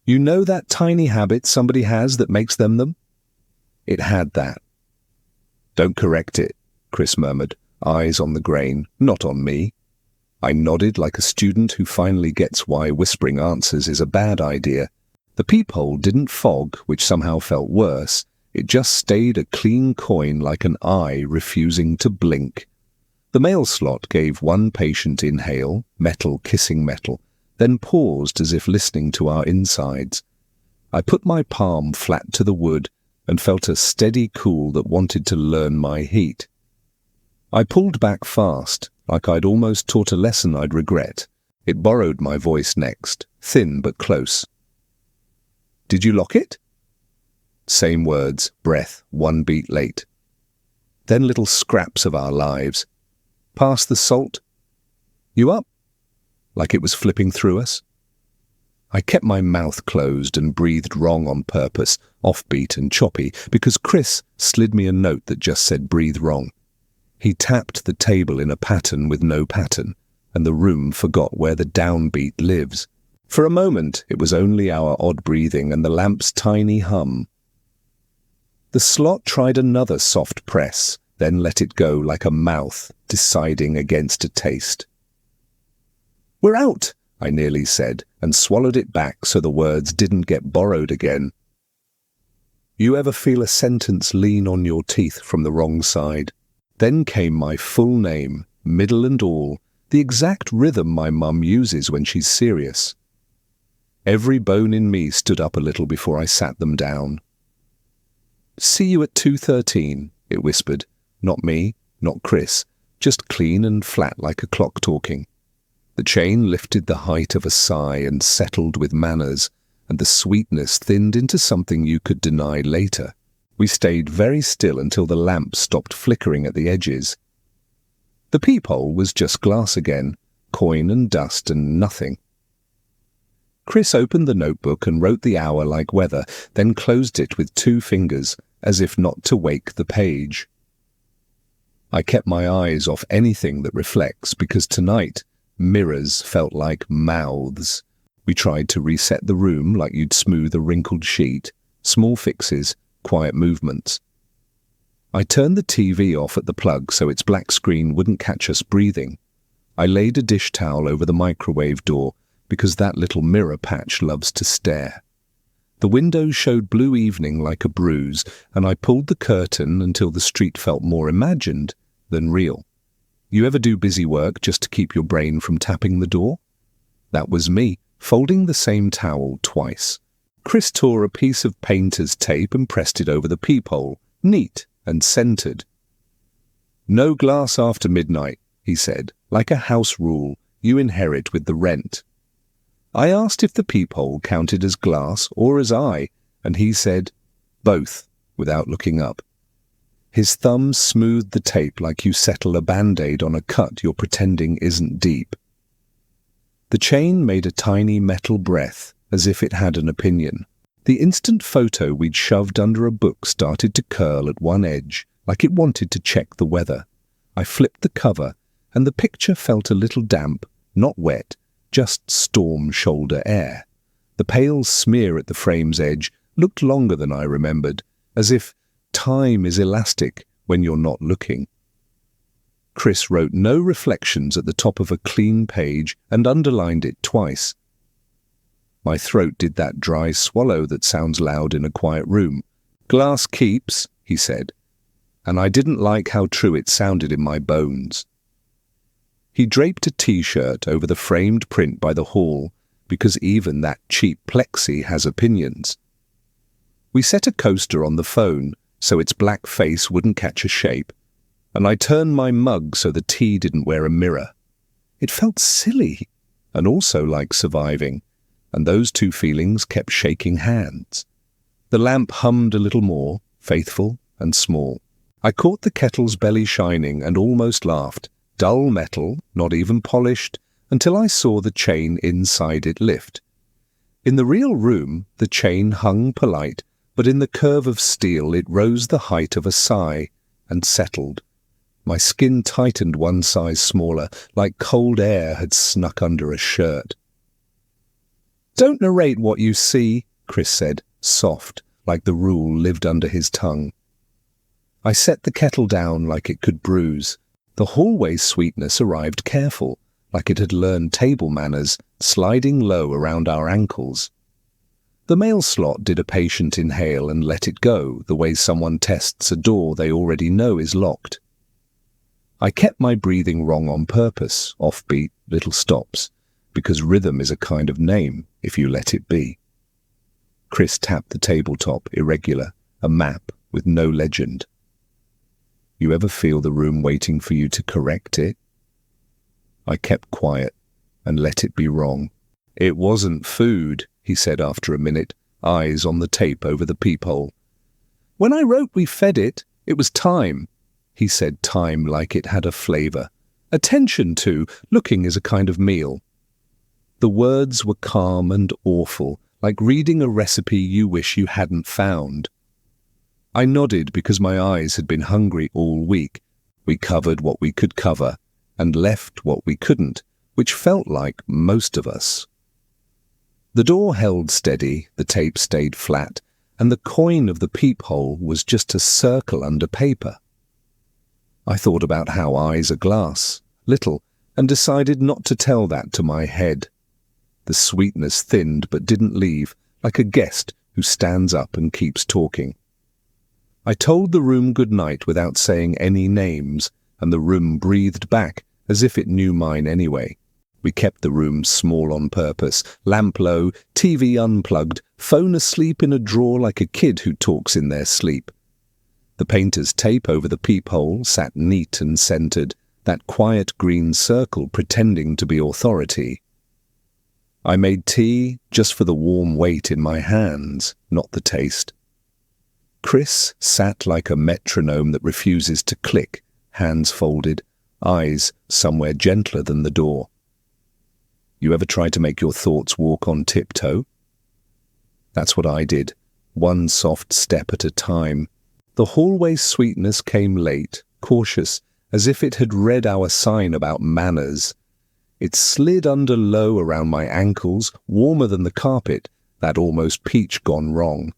"You know that tiny habit somebody has that makes them?" It had that. "Don't correct it," Chris murmured, eyes on the grain, not on me. I nodded like a student who finally gets why whispering answers is a bad idea. The peephole didn't fog, which somehow felt worse. It just stayed a clean coin like an eye refusing to blink. The mail slot gave one patient inhale, metal kissing metal, then paused as if listening to our insides. I put my palm flat to the wood and felt a steady cool that wanted to learn my heat. I pulled back fast, like I'd almost taught a lesson I'd regret. It borrowed my voice next, thin but close. "Did you lock it?" Same words, breath, one beat late. Then little scraps of our lives. "Pass the salt." "You up?" Like it was flipping through us. I kept my mouth closed and breathed wrong on purpose, offbeat and choppy, because Chris slid me a note that just said breathe wrong. He tapped the table in a pattern with no pattern, and the room forgot where the downbeat lives. For a moment, it was only our odd breathing and the lamp's tiny hum. The slot tried another soft press, then let it go like a mouth deciding against a taste. "We're out," I nearly said, and swallowed it back so the words didn't get borrowed again. You ever feel a sentence lean on your teeth from the wrong side? Then came my full name, middle and all, the exact rhythm my mum uses when she's serious. Every bone in me stood up a little before I sat them down. "See you at 2:13, it whispered. Not me, not Chris, just clean and flat like a clock talking. The chain lifted the height of a sigh and settled with manners, and the sweetness thinned into something you could deny later. We stayed very still until the lamp stopped flickering at the edges. The peephole was just glass again, coin and dust and nothing. Chris opened the notebook and wrote the hour like weather, then closed it with 2 fingers, as if not to wake the page. I kept my eyes off anything that reflects, because tonight mirrors felt like mouths. We tried to reset the room like you'd smooth a wrinkled sheet. Small fixes, quiet movements. I turned the TV off at the plug so its black screen wouldn't catch us breathing. I laid a dish towel over the microwave door, because that little mirror patch loves to stare. The windows showed blue evening like a bruise, and I pulled the curtain until the street felt more imagined than real. You ever do busy work just to keep your brain from tapping the door? That was me, folding the same towel twice. Chris tore a piece of painter's tape and pressed it over the peephole, neat and centered. "No glass after midnight," he said, like a house rule you inherit with the rent. I asked if the peephole counted as glass or as eye, and he said, "Both," without looking up. His thumb smoothed the tape like you settle a band-aid on a cut you're pretending isn't deep. The chain made a tiny metal breath, as if it had an opinion. The instant photo we'd shoved under a book started to curl at one edge, like it wanted to check the weather. I flipped the cover, and the picture felt a little damp, not wet, just storm shoulder air. The pale smear at the frame's edge looked longer than I remembered, as if time is elastic when you're not looking. Chris wrote no reflections at the top of a clean page and underlined it twice. My throat did that dry swallow that sounds loud in a quiet room. "Glass keeps," he said, and I didn't like how true it sounded in my bones. He draped a T-shirt over the framed print by the hall, because even that cheap plexi has opinions. We set a coaster on the phone, so its black face wouldn't catch a shape, and I turned my mug so the tea didn't wear a mirror. It felt silly, and also like surviving, and those 2 feelings kept shaking hands. The lamp hummed a little more, faithful and small. I caught the kettle's belly shining and almost laughed. Dull metal, not even polished, until I saw the chain inside it lift. In the real room, the chain hung polite, but in the curve of steel it rose the height of a sigh and settled. My skin tightened one size smaller, like cold air had snuck under a shirt. "Don't narrate what you see," Chris said, soft, like the rule lived under his tongue. I set the kettle down like it could bruise. The hallway sweetness arrived careful, like it had learned table manners, sliding low around our ankles. The mail slot did a patient inhale and let it go, the way someone tests a door they already know is locked. I kept my breathing wrong on purpose, offbeat, little stops, because rhythm is a kind of name if you let it be. Chris tapped the tabletop, irregular, a map with no legend. You ever feel the room waiting for you to correct it? I kept quiet and let it be wrong. It wasn't food, he said after a minute, eyes on the tape over the peephole. When I wrote we fed it, it was time. He said time like it had a flavour. Attention to, looking is a kind of meal. The words were calm and awful, like reading a recipe you wish you hadn't found. I nodded because my eyes had been hungry all week. We covered what we could cover and left what we couldn't, which felt like most of us. The door held steady, the tape stayed flat, and the coin of the peephole was just a circle under paper. I thought about how eyes are glass, little, and decided not to tell that to my head. The sweetness thinned but didn't leave, like a guest who stands up and keeps talking. I told the room good night without saying any names, and the room breathed back as if it knew mine anyway. We kept the room small on purpose, lamp low, TV unplugged, phone asleep in a drawer like a kid who talks in their sleep. The painter's tape over the peephole sat neat and centred, that quiet green circle pretending to be authority. I made tea just for the warm weight in my hands, not the taste. Chris sat like a metronome that refuses to click, hands folded, eyes somewhere gentler than the door. You ever try to make your thoughts walk on tiptoe? That's what I did, one soft step at a time. The hallway sweetness came late, cautious, as if it had read our sign about manners. It slid under low around my ankles, warmer than the carpet, that almost peach gone wrong.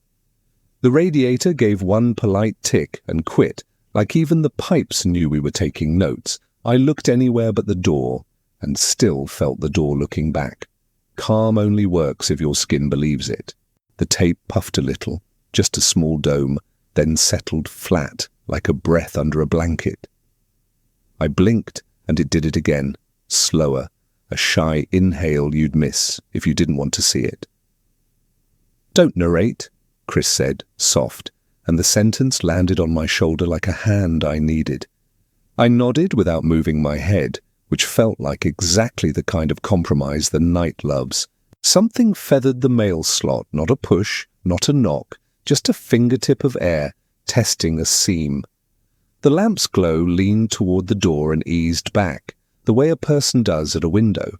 The radiator gave one polite tick and quit, like even the pipes knew we were taking notes. I looked anywhere but the door, and still felt the door looking back. Calm only works if your skin believes it. The tape puffed a little, just a small dome, then settled flat, like a breath under a blanket. I blinked, and it did it again, slower, a shy inhale you'd miss if you didn't want to see it. Don't narrate, Chris said, soft, and the sentence landed on my shoulder like a hand I needed. I nodded without moving my head, which felt like exactly the kind of compromise the night loves. Something feathered the mail slot, not a push, not a knock, just a fingertip of air, testing a seam. The lamp's glow leaned toward the door and eased back, the way a person does at a window.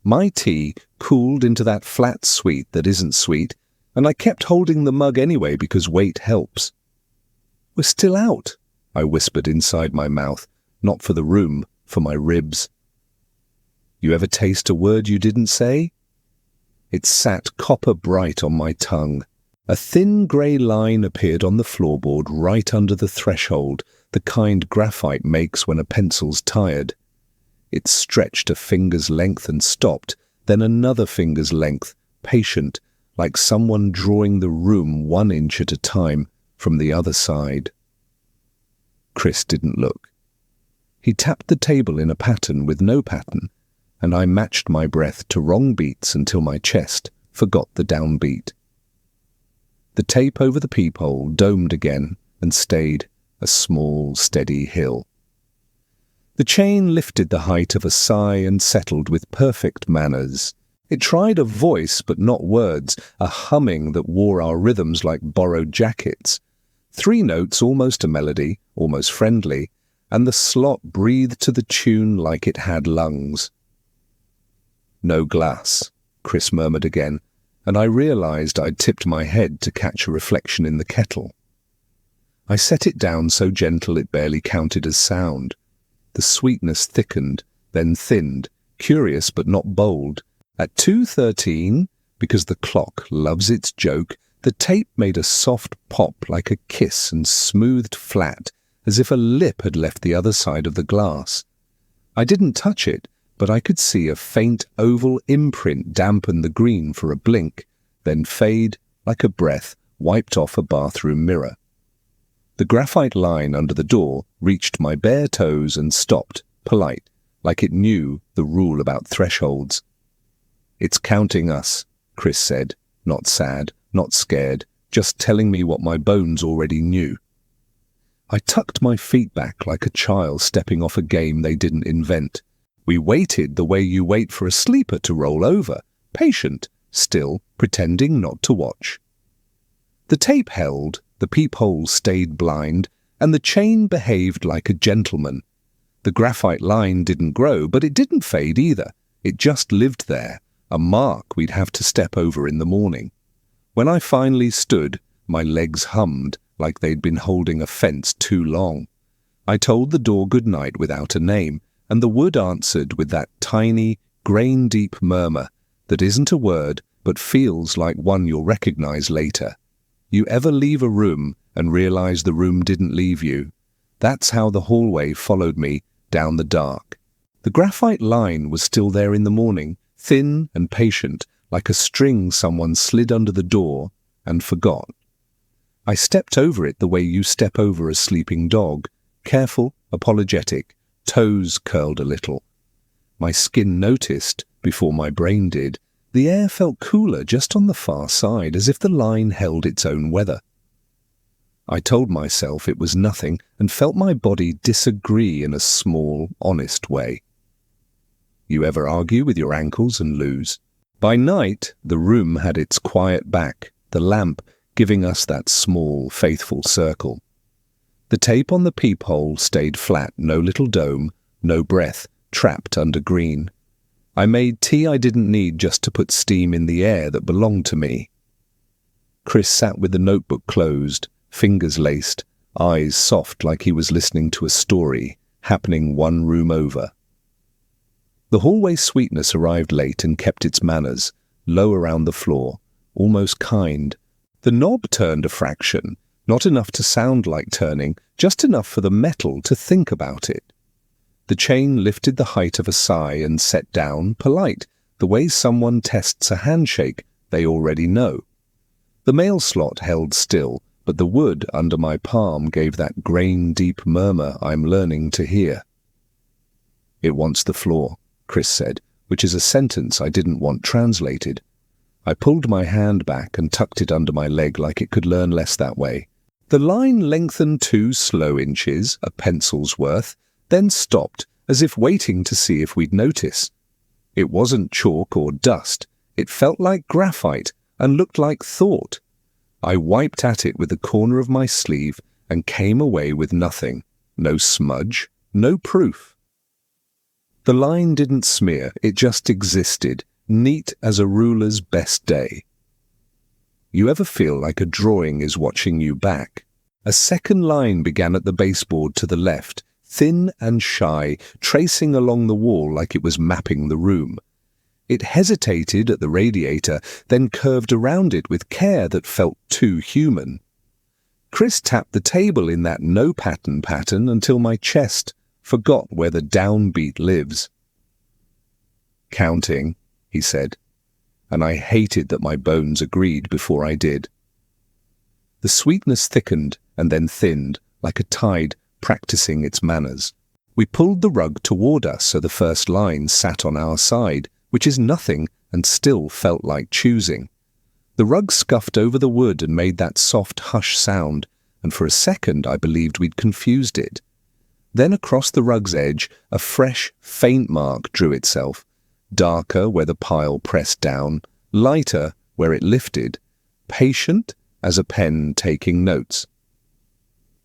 My tea cooled into that flat sweet that isn't sweet, and I kept holding the mug anyway because weight helps. We're still out, I whispered inside my mouth, not for the room, for my ribs. You ever taste a word you didn't say? It sat copper bright on my tongue. A thin grey line appeared on the floorboard right under the threshold, the kind graphite makes when a pencil's tired. It stretched a finger's length and stopped, then another finger's length, patient, like someone drawing the room 1 inch at a time from the other side. Chris didn't look. He tapped the table in a pattern with no pattern, and I matched my breath to wrong beats until my chest forgot the downbeat. The tape over the peephole domed again and stayed, a small, steady hill. The chain lifted the height of a sigh and settled with perfect manners. It tried a voice but not words, a humming that wore our rhythms like borrowed jackets. 3 notes, almost a melody, almost friendly, and the slot breathed to the tune like it had lungs. No glass, Chris murmured again, and I realized I'd tipped my head to catch a reflection in the kettle. I set it down so gentle it barely counted as sound. The sweetness thickened, then thinned, curious but not bold. At 2:13, because the clock loves its joke, the tape made a soft pop like a kiss and smoothed flat, as if a lip had left the other side of the glass. I didn't touch it, but I could see a faint oval imprint dampen the green for a blink, then fade, like a breath, wiped off a bathroom mirror. The graphite line under the door reached my bare toes and stopped, polite, like it knew the rule about thresholds. It's counting us, Chris said, not sad, not scared, just telling me what my bones already knew. I tucked my feet back like a child stepping off a game they didn't invent. We waited the way you wait for a sleeper to roll over, patient, still, pretending not to watch. The tape held, the peephole stayed blind, and the chain behaved like a gentleman. The graphite line didn't grow, but it didn't fade either. It just lived there, a mark we'd have to step over in the morning. When I finally stood, my legs hummed like they'd been holding a fence too long. I told the door good night without a name, and the wood answered with that tiny, grain-deep murmur that isn't a word but feels like one you'll recognize later. You ever leave a room and realize the room didn't leave you? That's how the hallway followed me down the dark. The graphite line was still there in the morning, thin and patient, like a string someone slid under the door and forgot. I stepped over it the way you step over a sleeping dog, careful, apologetic, toes curled a little. My skin noticed, before my brain did, the air felt cooler just on the far side, as if the line held its own weather. I told myself it was nothing and felt my body disagree in a small, honest way. You ever argue with your ankles and lose? By night, the room had its quiet back, the lamp giving us that small, faithful circle. The tape on the peephole stayed flat, no little dome, no breath, trapped under green. I made tea I didn't need just to put steam in the air that belonged to me. Chris sat with the notebook closed, fingers laced, eyes soft like he was listening to a story, happening one room over. The hallway sweetness arrived late and kept its manners, low around the floor, almost kind. The knob turned a fraction, not enough to sound like turning, just enough for the metal to think about it. The chain lifted the height of a sigh and set down, polite, the way someone tests a handshake they already know. The mail slot held still, but the wood under my palm gave that grain-deep murmur I'm learning to hear. "It wants the floor," Chris said, which is a sentence I didn't want translated. I pulled my hand back and tucked it under my leg like it could learn less that way. The line lengthened 2 slow inches, a pencil's worth, then stopped, as if waiting to see if we'd notice. It wasn't chalk or dust. It felt like graphite and looked like thought. I wiped at it with the corner of my sleeve and came away with nothing. No smudge, no proof. The line didn't smear, it just existed, neat as a ruler's best day. You ever feel like a drawing is watching you back? A second line began at the baseboard to the left, thin and shy, tracing along the wall like it was mapping the room. It hesitated at the radiator, then curved around it with care that felt too human. Chris tapped the table in that no-pattern pattern until my chest forgot where the downbeat lives. "Counting," he said, and I hated that my bones agreed before I did. The sweetness thickened and then thinned, like a tide practicing its manners. We pulled the rug toward us so the first line sat on our side, which is nothing and still felt like choosing. The rug scuffed over the wood and made that soft hush sound, and for a second I believed we'd confused it. Then across the rug's edge, a fresh, faint mark drew itself, darker where the pile pressed down, lighter where it lifted, patient as a pen taking notes.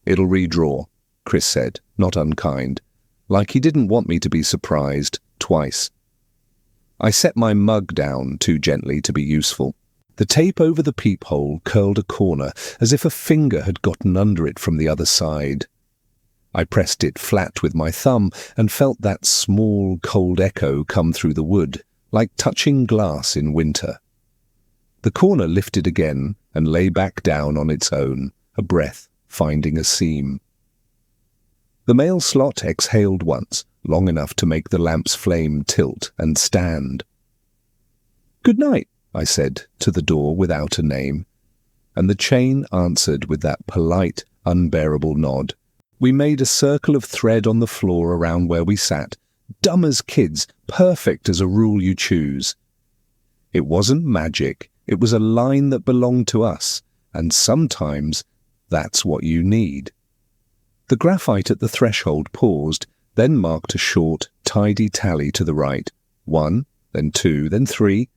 "It'll redraw," Chris said, not unkind, like he didn't want me to be surprised twice. I set my mug down too gently to be useful. The tape over the peephole curled a corner, as if a finger had gotten under it from the other side. I pressed it flat with my thumb and felt that small, cold echo come through the wood, like touching glass in winter. The corner lifted again and lay back down on its own, a breath finding a seam. The mail slot exhaled once, long enough to make the lamp's flame tilt and stand. "Good night," I said to the door without a name, and the chain answered with that polite, unbearable nod. We made a circle of thread on the floor around where we sat, dumb as kids, perfect as a rule you choose. It wasn't magic, it was a line that belonged to us, and sometimes that's what you need. The graphite at the threshold paused, then marked a short, tidy tally to the right. 1, then 2, then 3,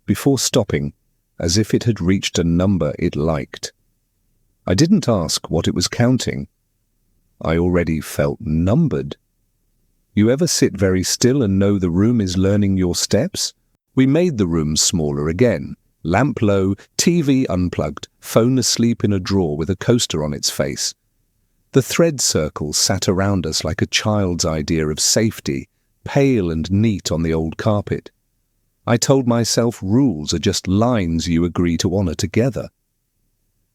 before stopping, as if it had reached a number it liked. I didn't ask what it was counting. I already felt numbered. You ever sit very still and know the room is learning your steps? We made the room smaller again. Lamp low, TV unplugged, phone asleep in a drawer with a coaster on its face. The thread circle sat around us like a child's idea of safety, pale and neat on the old carpet. I told myself rules are just lines you agree to honour together.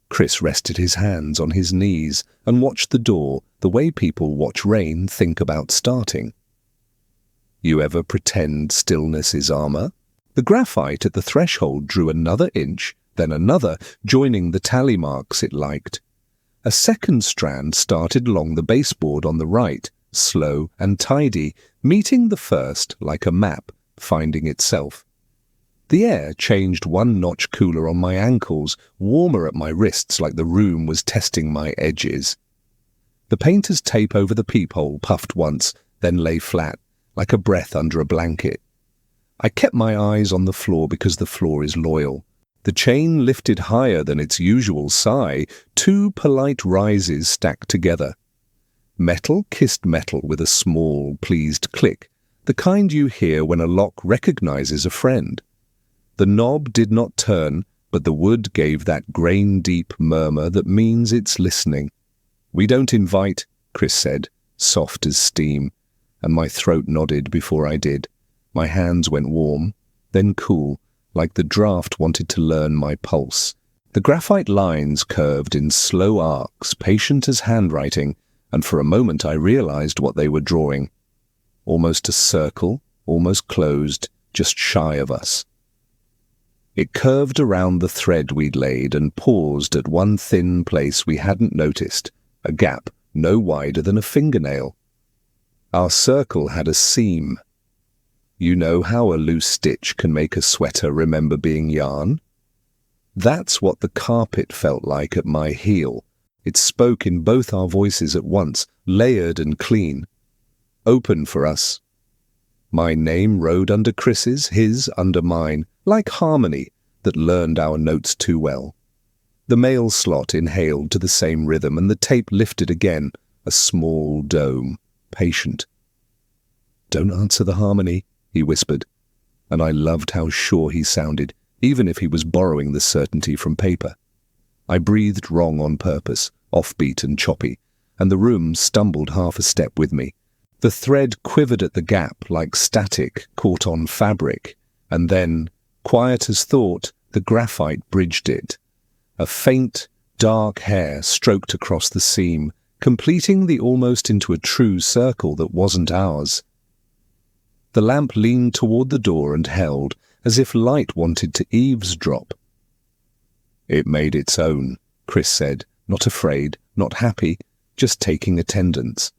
Chris rested his hands on his knees and watched the door the way people watch rain think about starting. You ever pretend stillness is armour? The graphite at the threshold drew another inch, then another, joining the tally marks it liked. A second strand started along the baseboard on the right, slow and tidy, meeting the first like a map, finding itself. The air changed one notch cooler on my ankles, warmer at my wrists like the room was testing my edges. The painter's tape over the peephole puffed once, then lay flat, like a breath under a blanket. I kept my eyes on the floor because the floor is loyal. The chain lifted higher than its usual sigh, 2 polite rises stacked together. Metal kissed metal with a small, pleased click, the kind you hear when a lock recognizes a friend. The knob did not turn, but the wood gave that grain-deep murmur that means it's listening. "We don't invite," Chris said, soft as steam, and my throat nodded before I did. My hands went warm, then cool, like the draft wanted to learn my pulse. The graphite lines curved in slow arcs, patient as handwriting, and for a moment I realized what they were drawing. Almost a circle, almost closed, just shy of us. It curved around the thread we'd laid and paused at one thin place we hadn't noticed, a gap no wider than a fingernail. Our circle had a seam. You know how a loose stitch can make a sweater remember being yarn? That's what the carpet felt like at my heel. It spoke in both our voices at once, layered and clean. Open for us. My name rode under Chris's, his under mine, like harmony that learned our notes too well. The male slot inhaled to the same rhythm, and the tape lifted again, a small dome, patient. "Don't answer the harmony," he whispered, and I loved how sure he sounded, even if he was borrowing the certainty from paper. I breathed wrong on purpose, offbeat and choppy, and the room stumbled half a step with me. The thread quivered at the gap like static caught on fabric, and then, quiet as thought, the graphite bridged it. A faint, dark hair stroked across the seam, completing the almost into a true circle that wasn't ours. The lamp leaned toward the door and held, as if light wanted to eavesdrop. "It made its own," Chris said, not afraid, not happy, just taking attendance.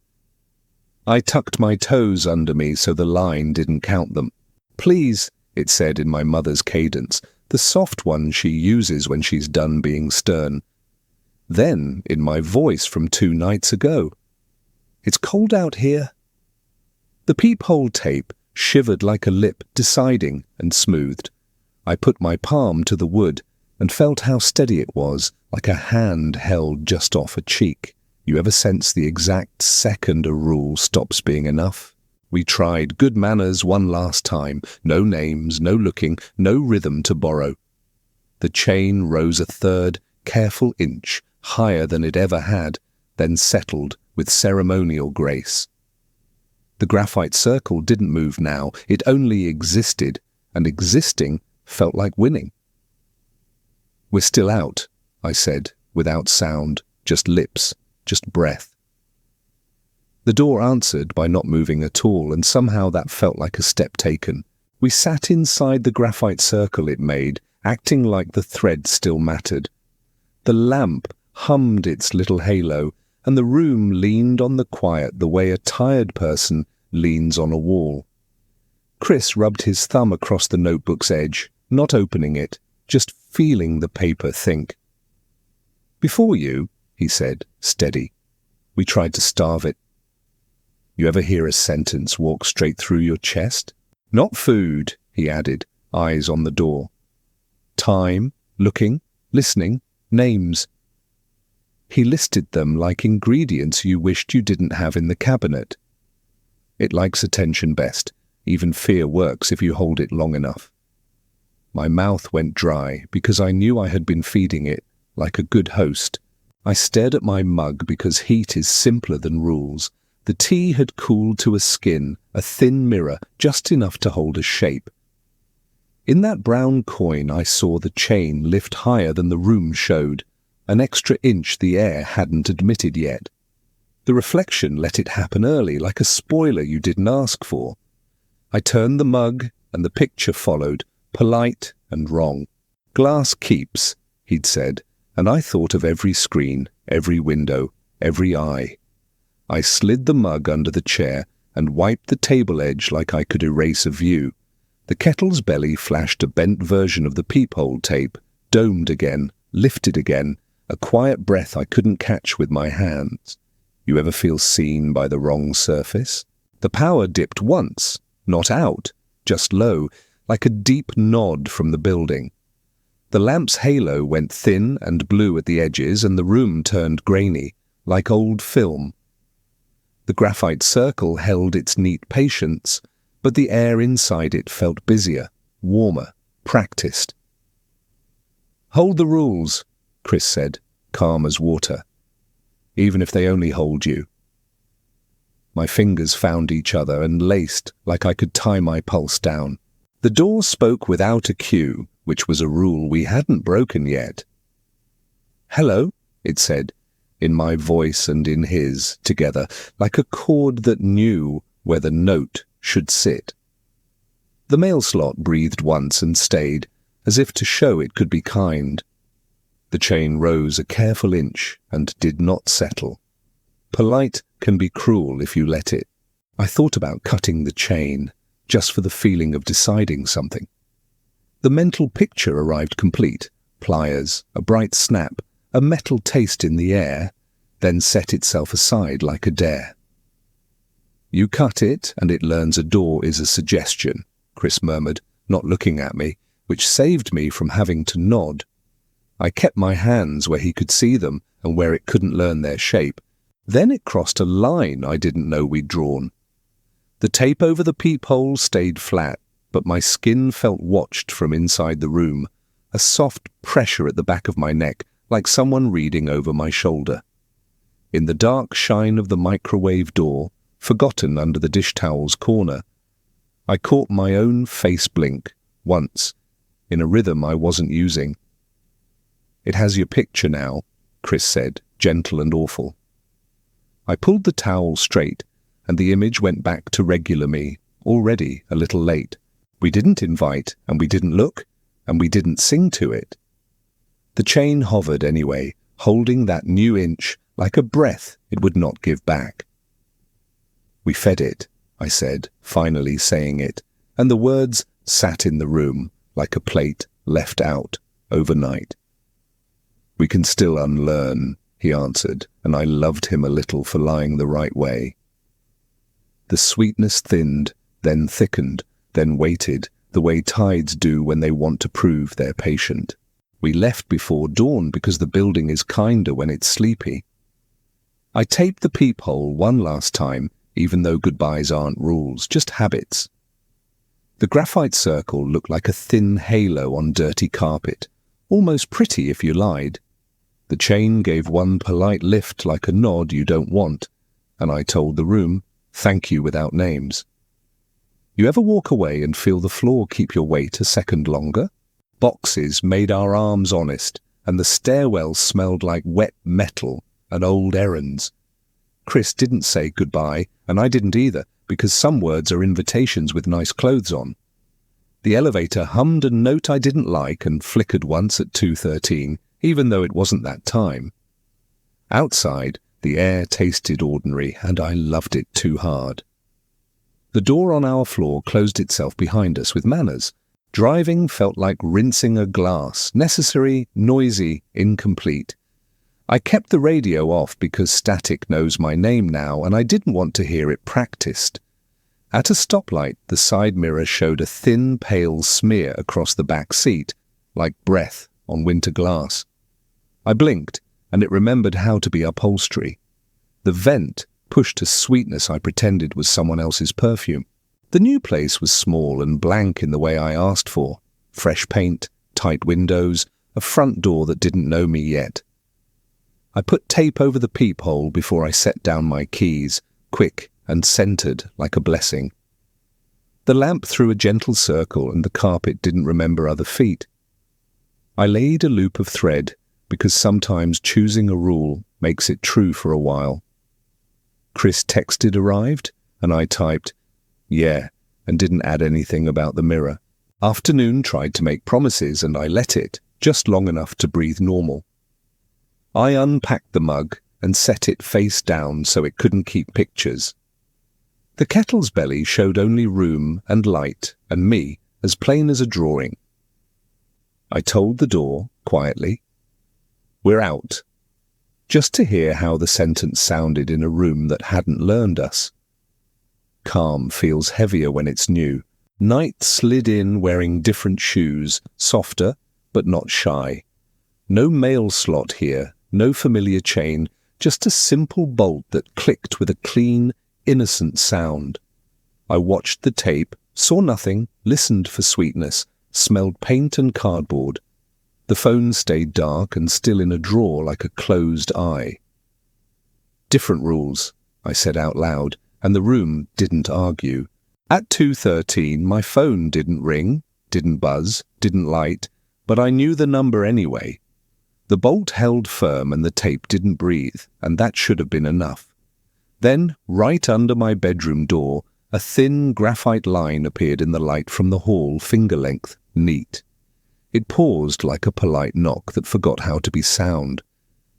I tucked my toes under me so the line didn't count them. "Please," it said in my mother's cadence, the soft one she uses when she's done being stern. Then, in my voice from 2 nights ago, "It's cold out here." The peephole tape shivered like a lip, deciding, and smoothed. I put my palm to the wood and felt how steady it was, like a hand held just off a cheek. You ever sense the exact second a rule stops being enough? We tried good manners one last time, no names, no looking, no rhythm to borrow. The chain rose a third, careful inch, higher than it ever had, then settled with ceremonial grace. The graphite circle didn't move now, it only existed, and existing felt like winning. "We're still out," I said, without sound, just lips, just breath. The door answered by not moving at all, and somehow that felt like a step taken. We sat inside the graphite circle it made, acting like the thread still mattered. The lamp hummed its little halo, and the room leaned on the quiet the way a tired person leans on a wall. Chris rubbed his thumb across the notebook's edge, not opening it, just feeling the paper think. "Before you," he said, steady, We tried to starve it. You ever hear a sentence walk straight through your chest? Not food, he added, eyes on the door. Time, looking, listening, names. He listed them like ingredients you wished you didn't have in the cabinet. It likes attention best. Even fear works if you hold it long enough. My mouth went dry because I knew I had been feeding it like a good host. I stared at my mug because heat is simpler than rules. The tea had cooled to a skin, a thin mirror, just enough to hold a shape. In that brown coin I saw the chain lift higher than the room showed, an extra inch the air hadn't admitted yet. The reflection let it happen early, like a spoiler you didn't ask for. I turned the mug, and the picture followed, polite and wrong. Glass keeps, he'd said, and I thought of every screen, every window, every eye. I slid the mug under the chair and wiped the table edge like I could erase a view. The kettle's belly flashed a bent version of the peephole tape, domed again, lifted again, a quiet breath I couldn't catch with my hands. You ever feel seen by the wrong surface? The power dipped once, not out, just low, like a deep nod from the building. The lamp's halo went thin and blue at the edges, and the room turned grainy, like old film. The graphite circle held its neat patience, but the air inside it felt busier, warmer, practiced. "Hold the rules," Chris said, calm as water. "Even if they only hold you." My fingers found each other and laced like I could tie my pulse down. The door spoke without a cue, which was a rule we hadn't broken yet. "Hello," it said, in my voice and in his, together, like a chord that knew where the note should sit. The mail slot breathed once and stayed, as if to show it could be kind. The chain rose a careful inch and did not settle. Polite can be cruel if you let it. I thought about cutting the chain, just for the feeling of deciding something. The mental picture arrived complete. Pliers, a bright snap, a metal taste in the air, then set itself aside like a dare. "You cut it, and it learns a door is a suggestion," Chris murmured, not looking at me, which saved me from having to nod. I kept my hands where he could see them and where it couldn't learn their shape. Then it crossed a line I didn't know we'd drawn. The tape over the peephole stayed flat, but my skin felt watched from inside the room, a soft pressure at the back of my neck, like someone reading over my shoulder. In the dark shine of the microwave door, forgotten under the dish towel's corner, I caught my own face blink, once, in a rhythm I wasn't using. "It has your picture now," Chris said, gentle and awful. I pulled the towel straight, and the image went back to regular me, already a little late. We didn't invite, and we didn't look, and we didn't sing to it. The chain hovered anyway, holding that new inch like a breath it would not give back. "We fed it," I said, finally saying it, and the words sat in the room like a plate left out overnight. "We can still unlearn," he answered, and I loved him a little for lying the right way. The sweetness thinned, then thickened, then waited, the way tides do when they want to prove they're patient. We left before dawn because the building is kinder when it's sleepy. I taped the peephole one last time, even though goodbyes aren't rules, just habits. The graphite circle looked like a thin halo on dirty carpet, almost pretty if you lied. The chain gave one polite lift like a nod you don't want, and I told the room, "Thank you without names." You ever walk away and feel the floor keep your weight a second longer? Boxes made our arms honest, and the stairwell smelled like wet metal and old errands. Chris didn't say goodbye, and I didn't either, because some words are invitations with nice clothes on. The elevator hummed a note I didn't like and flickered once at 2:13, even though it wasn't that time. Outside, the air tasted ordinary, and I loved it too hard. The door on our floor closed itself behind us with manners. Driving felt like rinsing a glass, necessary, noisy, incomplete. I kept the radio off because static knows my name now and I didn't want to hear it practiced. At a stoplight, the side mirror showed a thin, pale smear across the back seat, like breath on winter glass. I blinked, and it remembered how to be upholstery. The vent pushed a sweetness I pretended was someone else's perfume. The new place was small and blank in the way I asked for. Fresh paint, tight windows, a front door that didn't know me yet. I put tape over the peephole before I set down my keys, quick and centered like a blessing. The lamp threw a gentle circle and the carpet didn't remember other feet. I laid a loop of thread because sometimes choosing a rule makes it true for a while. Chris texted arrived and I typed, "Yeah," and didn't add anything about the mirror. Afternoon tried to make promises and I let it, just long enough to breathe normal. I unpacked the mug and set it face down so it couldn't keep pictures. The kettle's belly showed only room and light and me, as plain as a drawing. I told the door, quietly, "We're out," just to hear how the sentence sounded in a room that hadn't learned us. Calm feels heavier when it's new. Night slid in wearing different shoes, softer but not shy. No mail slot here, no familiar chain, just a simple bolt that clicked with a clean, innocent sound. I watched the tape, saw nothing, listened for sweetness, smelled paint and cardboard. The phone stayed dark and still in a drawer like a closed eye. "Different rules," I said out loud, and the room didn't argue. At 2:13, my phone didn't ring, didn't buzz, didn't light, but I knew the number anyway. The bolt held firm and the tape didn't breathe, and that should have been enough. Then, right under my bedroom door, a thin graphite line appeared in the light from the hall, finger-length, neat. It paused like a polite knock that forgot how to be sound.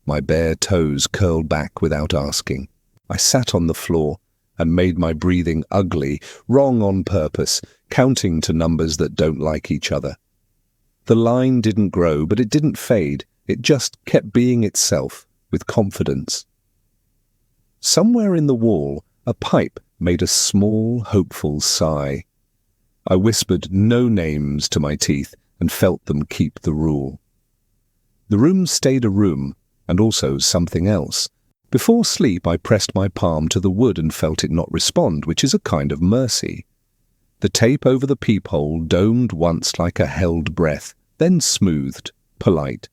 My bare toes curled back without asking. I sat on the floor and made my breathing ugly, wrong on purpose, counting to numbers that don't like each other. The line didn't grow, but it didn't fade. It just kept being itself, with confidence. Somewhere in the wall, a pipe made a small, hopeful sigh. I whispered no names to my teeth and felt them keep the rule. The room stayed a room, and also something else. Before sleep, I pressed my palm to the wood and felt it not respond, which is a kind of mercy. The tape over the peephole domed once like a held breath, then smoothed, polite.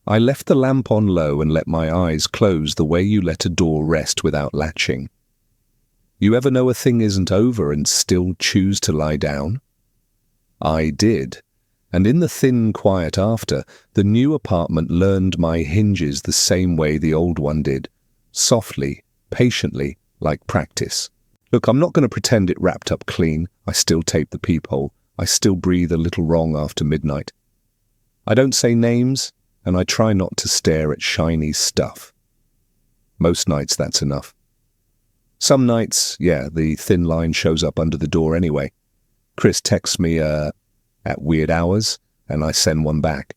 I left the lamp on low and let my eyes close the way you let a door rest without latching. You ever know a thing isn't over and still choose to lie down? I did, and in the thin quiet after, the new apartment learned my hinges the same way the old one did, softly, patiently, like practice. Look, I'm not going to pretend it wrapped up clean. I still tape the peephole. I still breathe a little wrong after midnight. I don't say names, and I try not to stare at shiny stuff. Most nights that's enough. Some nights, yeah, the thin line shows up under the door anyway. Chris texts me at weird hours, and I send one back.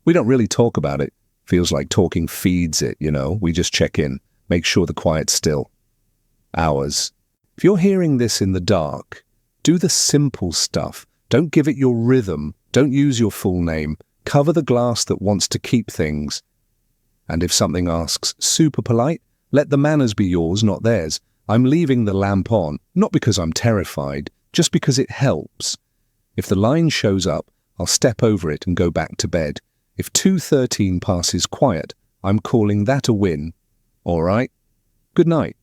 We don't really talk about it. Feels like talking feeds it, you know. We just check in, make sure the quiet's still. Hours. If you're hearing this in the dark, do the simple stuff. Don't give it your rhythm. Don't use your full name. Cover the glass that wants to keep things. And if something asks, super polite, let the manners be yours, not theirs. I'm leaving the lamp on, not because I'm terrified, just because it helps. If the line shows up, I'll step over it and go back to bed. If 2:13 passes quiet, I'm calling that a win. All right? Good night.